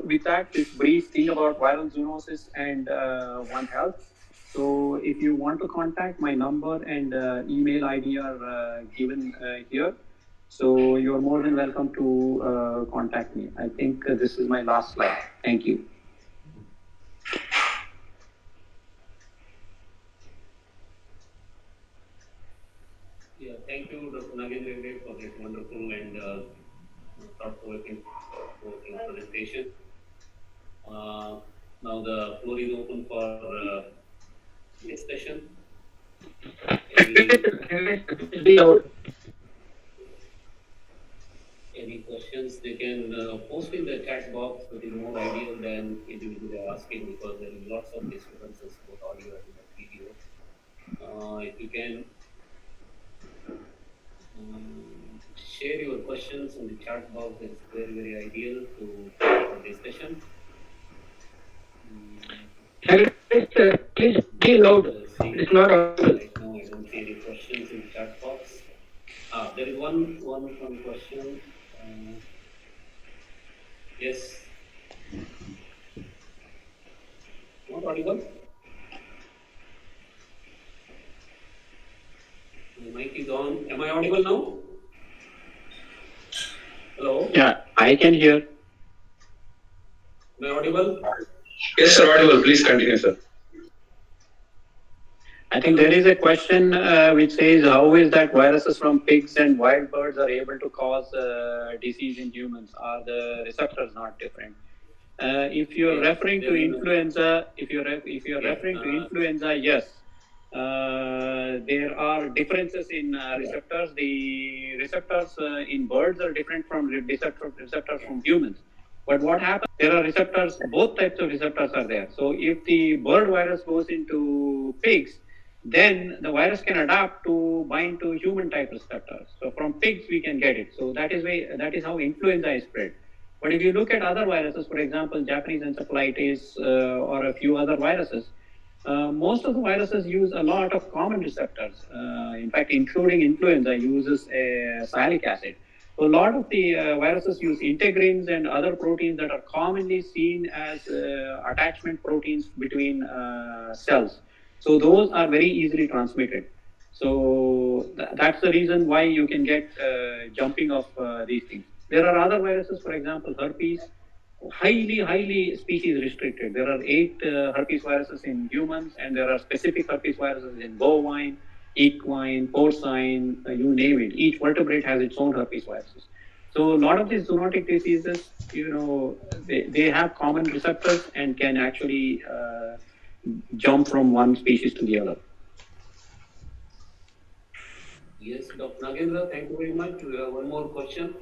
with this brief thing about viral zoonosis and One Health. So if you want to contact, my number and email ID are given here. So you're more than welcome to contact me. I think this is my last slide. Thank you. Yeah, thank you, Dr. Nagendra, for that wonderful and thought-provoking presentation. Now the floor is open for discussion. Any questions they can post in the chat box. It is more ideal than individually asking because there is lots of disturbances both audio and video. If you can share your questions in the chat box, it's very, very ideal to for discussion. Please be loud. It's not audible. Right now, I don't see any questions in the chat box. There is one question. Yes. Not audible? My mic is on. Am I audible now? Hello? Yeah, I can hear. Am I audible? Yes, sir, audible. Please continue, sir. I think there is a question which says, how is that viruses from pigs and wild birds are able to cause disease in humans? Are the receptors not different? If you're referring to influenza, yes. There are differences in receptors. The receptors in birds are different from receptors from humans. But what happens? There are receptors, both types of receptors are there. So if the bird virus goes into pigs, then the virus can adapt to bind to human type receptors. So from pigs we can get it. So that is how influenza is spread. But if you look at other viruses, for example, Japanese encephalitis or a few other viruses, most of the viruses use a lot of common receptors. In fact, including influenza uses sialic acid. So a lot of the viruses use integrins and other proteins that are commonly seen as attachment proteins between cells. So those are very easily transmitted. So that's the reason why you can get jumping of these things. There are other viruses, for example, herpes, highly species restricted. There are 8 herpes viruses in humans, and there are specific herpes viruses in bovine, equine, porcine, you name it. Each vertebrate has its own herpes viruses. So a lot of these zoonotic diseases, they have common receptors and can actually jump from one species to the other. Yes, Dr. Nagendra, thank you very much. We have one more question.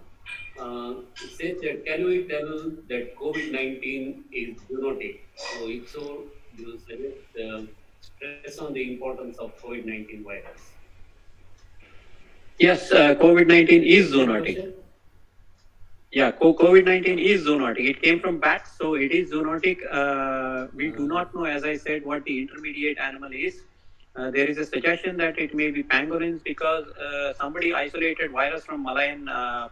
It says that can we tell that COVID-19 is zoonotic? So if so, do you suggest stress on the importance of COVID-19 virus? Yes, COVID-19 is zoonotic. Yeah, COVID-19 is zoonotic. It came from bats, so it is zoonotic. We do not know, as I said, what the intermediate animal is. There is a suggestion that it may be pangolins because somebody isolated virus from Malayan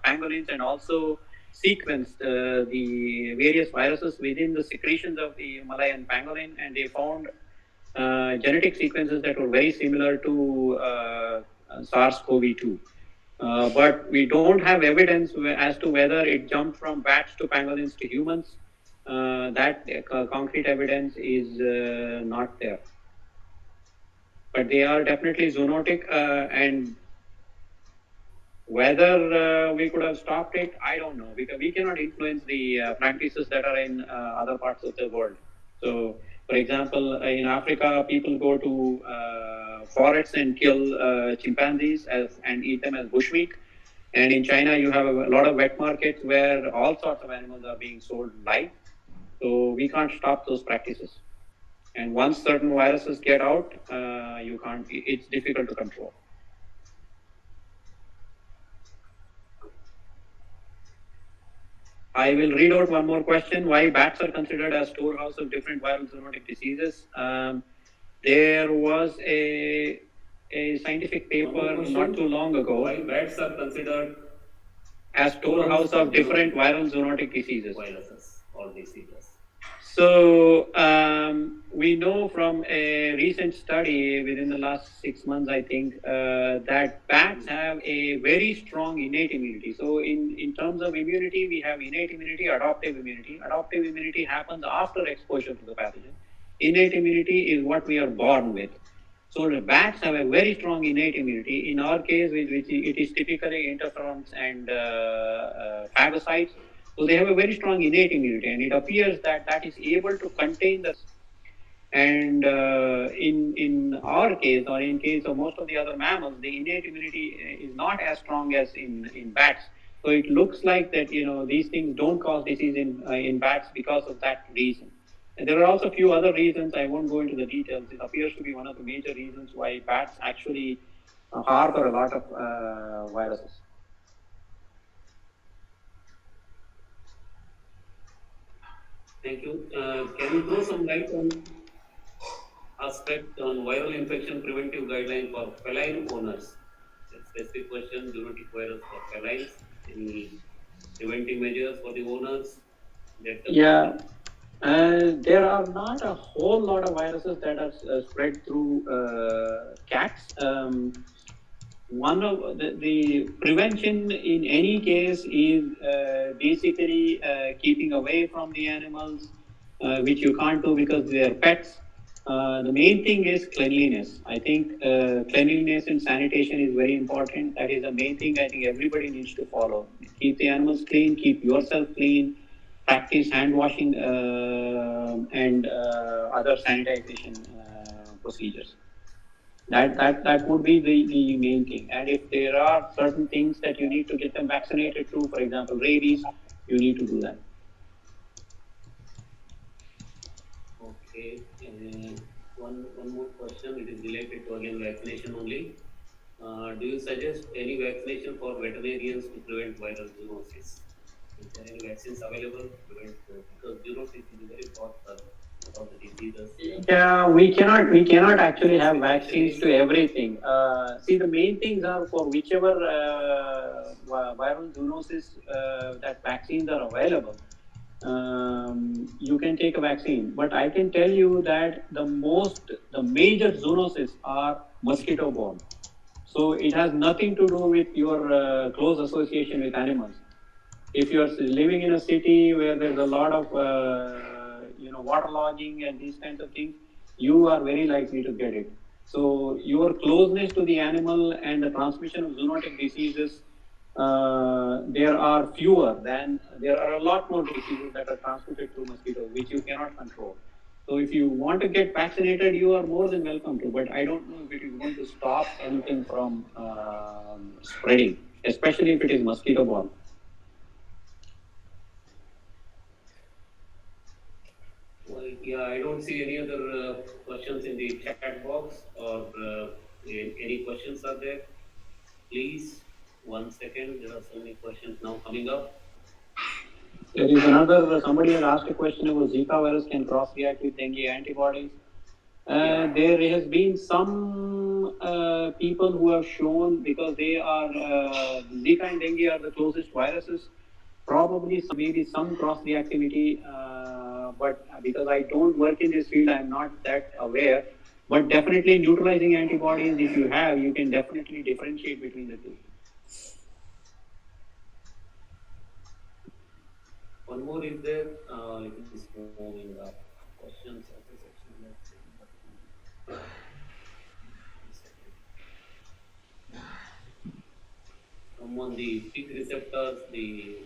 pangolins and also sequenced the various viruses within the secretions of the Malayan pangolin, and they found genetic sequences that were very similar to SARS-CoV-2. But we don't have evidence as to whether it jumped from bats to pangolins to humans. That concrete evidence is not there. But they are definitely zoonotic, and whether we could have stopped it, I don't know, because we cannot influence the practices that are in other parts of the world. So, for example, in Africa, people go to forests and kill chimpanzees and eat them as bushmeat. And in China, you have a lot of wet markets where all sorts of animals are being sold live. So we can't stop those practices. And once certain viruses get out, you can't. It's difficult to control. I will read out one more question. Why bats are considered as storehouse of different viral zoonotic diseases? There was a scientific paper not too long ago. Why bats are considered as storehouse of different viral zoonotic diseases. Viruses or diseases. So we know from a recent study within the last 6 months, I think, that bats have a very strong innate immunity. So in terms of immunity, we have innate immunity, adaptive immunity. Adaptive immunity happens after exposure to the pathogen. Innate immunity is what we are born with. So the bats have a very strong innate immunity. In our case, which it is typically interferons and phagocytes. So they have a very strong innate immunity, and it appears that that is able to contain the. And in our case, or in case of most of the other mammals, the innate immunity is not as strong as in bats. So it looks like that these things don't cause disease in bats because of that reason. And there are also a few other reasons. I won't go into the details. It appears to be one of the major reasons why bats actually harbor a lot of viruses. Thank you. Can you throw some light on aspect on viral infection preventive guideline for feline owners? A specific question: zoonotic virus for felines. Any preventive measures for the owners? Yeah. There are not a whole lot of viruses that are spread through cats. One of the prevention in any case is basically keeping away from the animals, which you can't do because they are pets. The main thing is cleanliness. I think cleanliness and sanitation is very important. That is the main thing I think everybody needs to follow. Keep the animals clean, keep yourself clean, practice hand washing and other sanitization procedures. That would be the main thing. And if there are certain things that you need to get them vaccinated to, for example, rabies, you need to do that. Okay. One more question. It is related to again vaccination only. Do you suggest any vaccination for veterinarians to prevent viral zoonosis? Is there any vaccines available to prevent because zoonosis is a very broad term of the diseases? Yeah, we cannot actually have vaccines to everything. See, the main things are for whichever viral zoonosis that vaccines are available. You can take a vaccine, but I can tell you that the major zoonoses are mosquito borne. So it has nothing to do with your close association with animals. If you are living in a city where there's a lot of waterlogging and these kinds of things, you are very likely to get it. So your closeness to the animal and the transmission of zoonotic diseases, there are a lot more diseases that are transmitted through mosquitoes, which you cannot control. So if you want to get vaccinated, you are more than welcome to, but I don't know if it is going to stop anything from spreading, especially if it is mosquito borne. Well, yeah, I don't see any other questions in the chat box or any questions are there. Please, 1 second. There are so many questions now coming up. There is another, somebody has asked a question about Zika virus can cross-react with dengue antibodies. There has been some people who have shown, because they are, Zika and dengue are the closest viruses, probably maybe some cross-reactivity, but because I don't work in this field, I'm not that aware. But definitely neutralizing antibodies, if you have, you can definitely differentiate between the two. One more is there. It is moving up. Questions of the section. On the peak receptors, the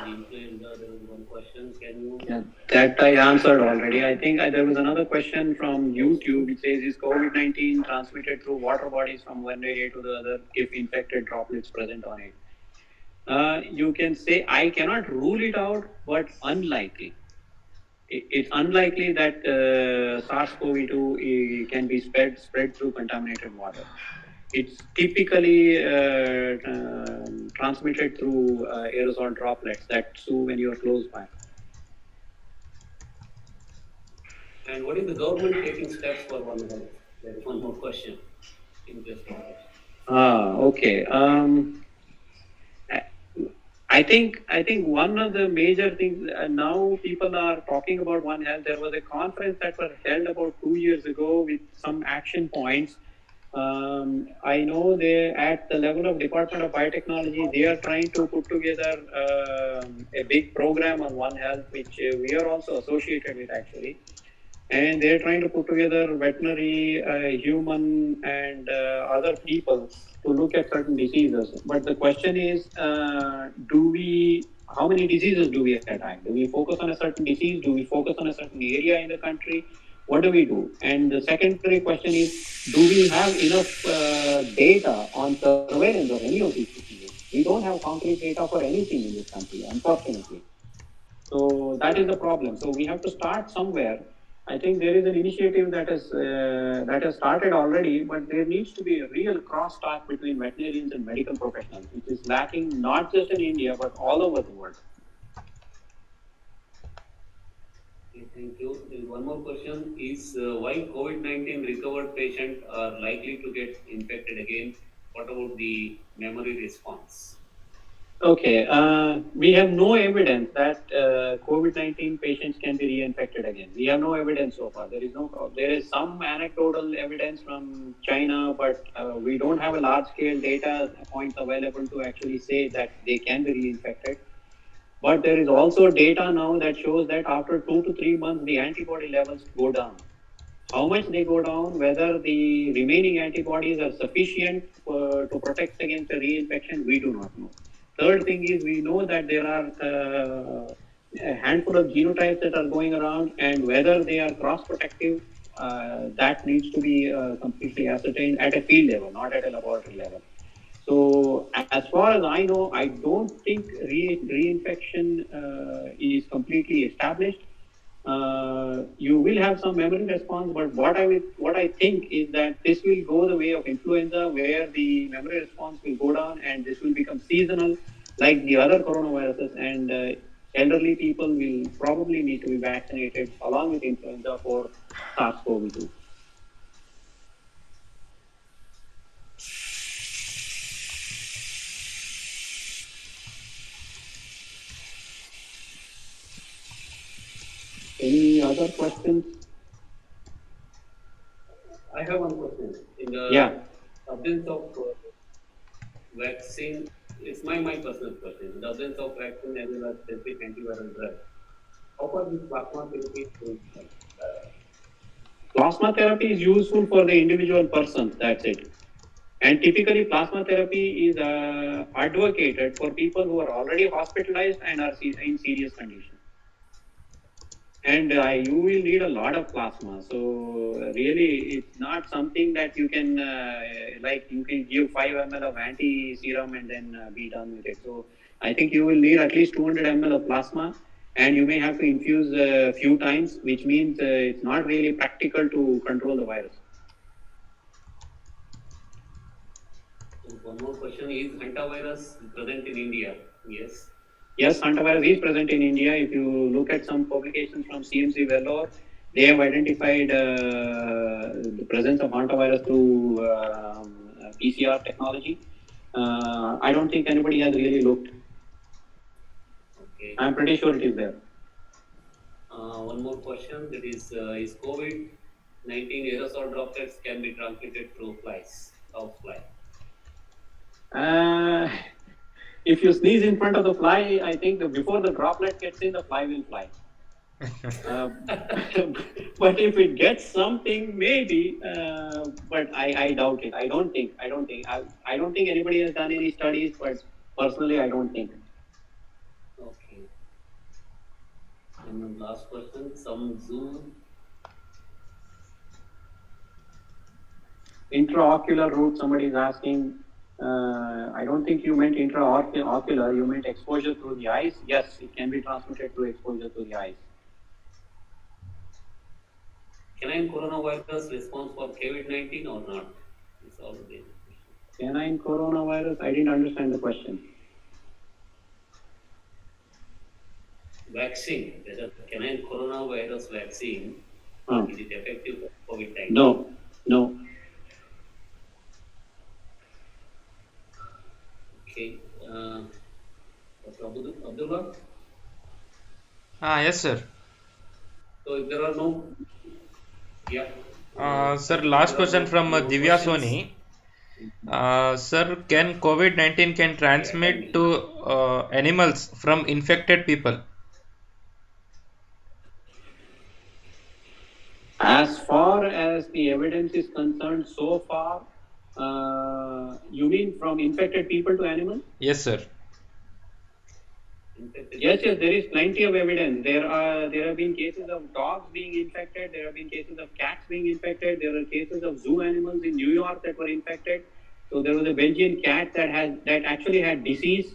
influenza, there was one question. Can you? Yeah, that I answered already. I think there was another question from YouTube. It says, is COVID-19 transmitted through water bodies from one area to the other if infected droplets present on it? You can say, I cannot rule it out, but unlikely. It's unlikely that SARS-CoV-2 can be spread through contaminated water. It's typically transmitted through aerosol droplets that sue when you are close by. And what is the government taking steps for One Health? There is one more question. Interesting question. Okay. I think one of the major things now people are talking about One Health. There was a conference that was held about 2 years ago with some action points. I know they at the level of Department of Biotechnology, they are trying to put together a big program on One Health, which we are also associated with actually. And they're trying to put together veterinary, human, and other people to look at certain diseases. But the question is, how many diseases do we attack? Do we focus on a certain disease? Do we focus on a certain area in the country? What do we do? And the secondary question is, do we have enough data on surveillance of any of these diseases? We don't have concrete data for anything in this country, unfortunately. So that is the problem. So we have to start somewhere. I think there is an initiative that has started already, but there needs to be a real crosstalk between veterinarians and medical professionals, which is lacking not just in India but all over the world. Okay, thank you. There is one more question. Is why COVID-19 recovered patients are likely to get infected again? What about the memory response? Okay, we have no evidence that COVID-19 patients can be reinfected again. We have no evidence so far. There is some anecdotal evidence from China, but we don't have a large-scale data points available to actually say that they can be reinfected. But there is also data now that shows that after 2 to 3 months, the antibody levels go down. How much they go down, whether the remaining antibodies are sufficient to protect against a reinfection, we do not know. Third thing is, we know that there are a handful of genotypes that are going around, and whether they are cross-protective, that needs to be completely ascertained at a field level, not at a laboratory level. So as far as I know, I don't think reinfection is completely established. You will have some memory response, but what I think is that this will go the way of influenza, where the memory response will go down, and this will become seasonal, like the other coronaviruses. And elderly people will probably need to be vaccinated along with influenza for SARS-CoV-2. Any other questions? I have one question. In the absence of vaccine, it's my personal question. In the absence of vaccine as well as specific antiviral drug, how far this plasma therapy is going to help? Plasma therapy is useful for the individual person, that's it. And typically plasma therapy is advocated for people who are already hospitalized and are in serious condition. And you will need a lot of plasma. So really, it's not something that you can, you can give 5 ml of anti-serum and then be done with it. So I think you will need at least 200 ml of plasma, and you may have to infuse a few times, which means it's not really practical to control the virus. One more question: is hantavirus present in India? Yes. Yes, hantavirus is present in India. If you look at some publications from CMC Vellore, they have identified the presence of hantavirus through PCR technology. I don't think anybody has really looked. Okay. I'm pretty sure it is there. One more question: that is COVID-19 aerosol droplets can be transmitted through flies, housefly? If you sneeze in front of the fly, I think before the droplet gets in, the fly will fly. But if it gets something, maybe. But I doubt it. I don't think. I don't think anybody has done any studies. But personally, I don't think. Okay. And then last question: some Intraocular route. Somebody is asking. I don't think you meant intraocular. You meant exposure through the eyes. Yes, it can be transmitted through exposure through the eyes. canine coronavirus response for COVID-19 or not? It's all the question. Canine coronavirus? I didn't understand the question. Vaccine, whether canine coronavirus vaccine, is it effective for COVID-19? No. Okay. Dr. Abdullah? Yes, sir. So if there are no... Yeah. Sir, last question from Divya Soni. Sir, can COVID-19 can transmit to animals from infected people? As far as the evidence is concerned, so far, you mean from infected people to animals? Yes, sir. Yes, there is plenty of evidence. There have been cases of dogs being infected. There have been cases of cats being infected. There are cases of zoo animals in New York that were infected. So there was a Belgian cat that actually had disease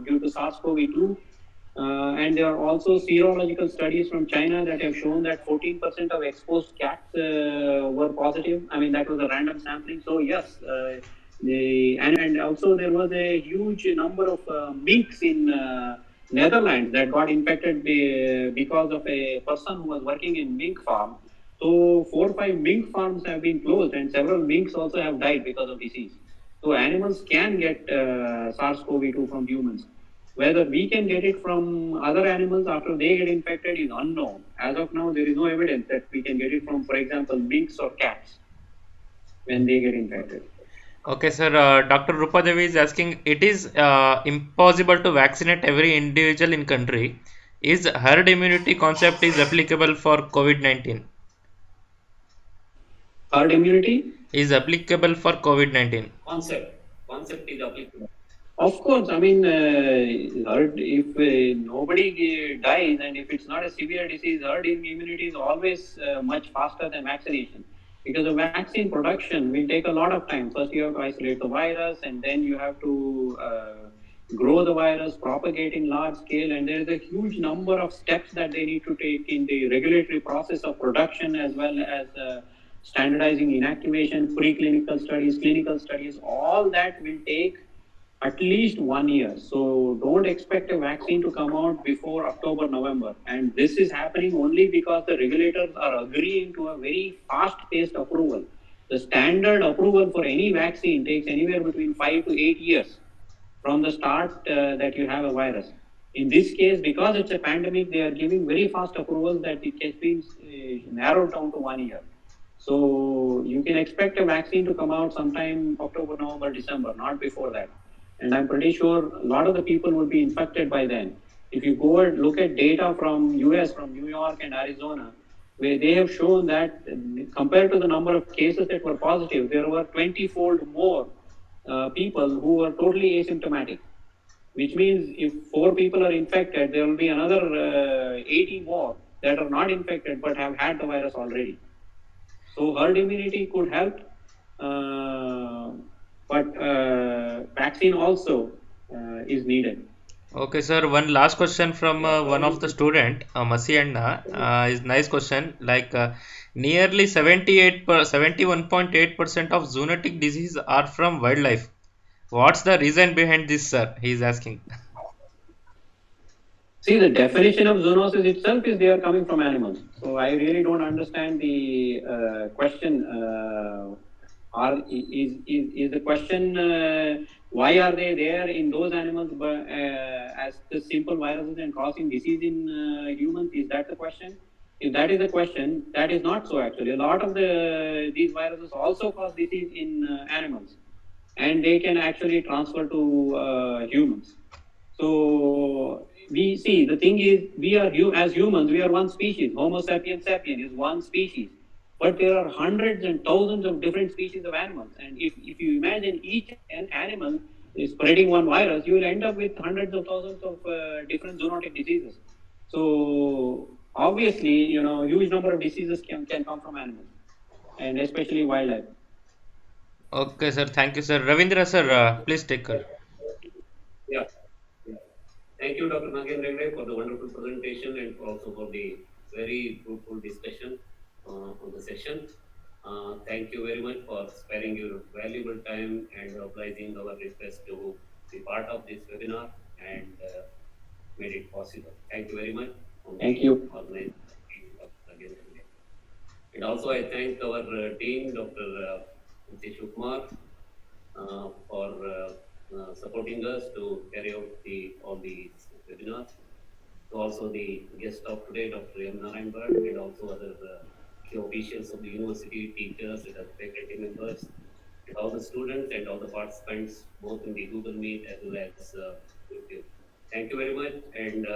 due to SARS-CoV-2. And there are also serological studies from China that have shown that 14% of exposed cats were positive. I mean, that was a random sampling. So yes, and also there was a huge number of minks in Netherlands that got infected because of a person who was working in mink farm. So 4 or 5 mink farms have been closed, and several minks also have died because of disease. So animals can get SARS-CoV-2 from humans. Whether we can get it from other animals after they get infected is unknown. As of now, there is no evidence that we can get it from, for example, minks or cats when they get infected. Okay, sir. Dr. Rupa Devi is asking, it is impossible to vaccinate every individual in country. Is herd immunity concept is applicable for COVID-19? Herd immunity? Is applicable for COVID-19. Concept is applicable. Of course, I mean, if nobody dies and if it's not a severe disease, herd immunity is always much faster than vaccination. Because the vaccine production will take a lot of time. First, you have to isolate the virus, and then you have to grow the virus, propagate in large scale, and there is a huge number of steps that they need to take in the regulatory process of production, as well as standardizing inactivation, preclinical studies, clinical studies. All that will take at least 1 year. So don't expect a vaccine to come out before October, November. And this is happening only because the regulators are agreeing to a very fast-paced approval. The standard approval for any vaccine takes anywhere between 5 to 8 years from the start that you have a virus. In this case, because it's a pandemic, they are giving very fast approvals that it has been narrowed down to 1 year. So you can expect a vaccine to come out sometime October, November, December, not before that. And I'm pretty sure a lot of the people will be infected by then. If you go and look at data from US, from New York and Arizona, where they have shown that compared to the number of cases that were positive, there were 20-fold more people who were totally asymptomatic. Which means if 4 people are infected, there will be another 80 more that are not infected but have had the virus already. So herd immunity could help. But vaccine also is needed. Okay, sir. One last question from one of the student, Masianna. Is nice question. Like nearly 71.8% of zoonotic disease are from wildlife. What's the reason behind this, sir? He is asking. See, the definition of zoonosis itself is they are coming from animals. So I really don't understand the question. Is the question why are they there in those animals as the simple viruses and causing disease in humans? Is that the question? If that is the question, that is not so actually. A lot of these viruses also cause disease in animals, and they can actually transfer to humans. So we see the thing is we are as humans we are one species. Homo sapiens sapiens is one species, but there are hundreds and thousands of different species of animals. And if you imagine each an animal is spreading one virus, you will end up with hundreds of thousands of different zoonotic diseases. So obviously, huge number of diseases can come from animals, and especially wildlife. Okay, sir. Thank you, sir. Ravindra, sir, please take care. Yeah. Yeah. Thank you, Dr. Nagendra, for the wonderful presentation and also for the very fruitful discussion on the session. Thank you very much for sparing your valuable time and obliging our request to be part of this webinar and made it possible. Thank you very much. Thank you. Organization of Nagendra. And also I thank our dean, Dr. Kumar, for supporting us to carry out all the webinars. To also the guest of today, Dr. Nagendra, and also other key officials of the university, teachers, and other faculty members, and all the students and all the participants, both in the Google Meet as well as YouTube. Thank you very much, and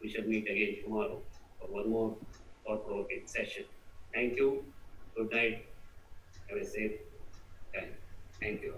we shall meet again tomorrow for one more thought-provoking session. Thank you. Good night. Have a safe time. Thank you.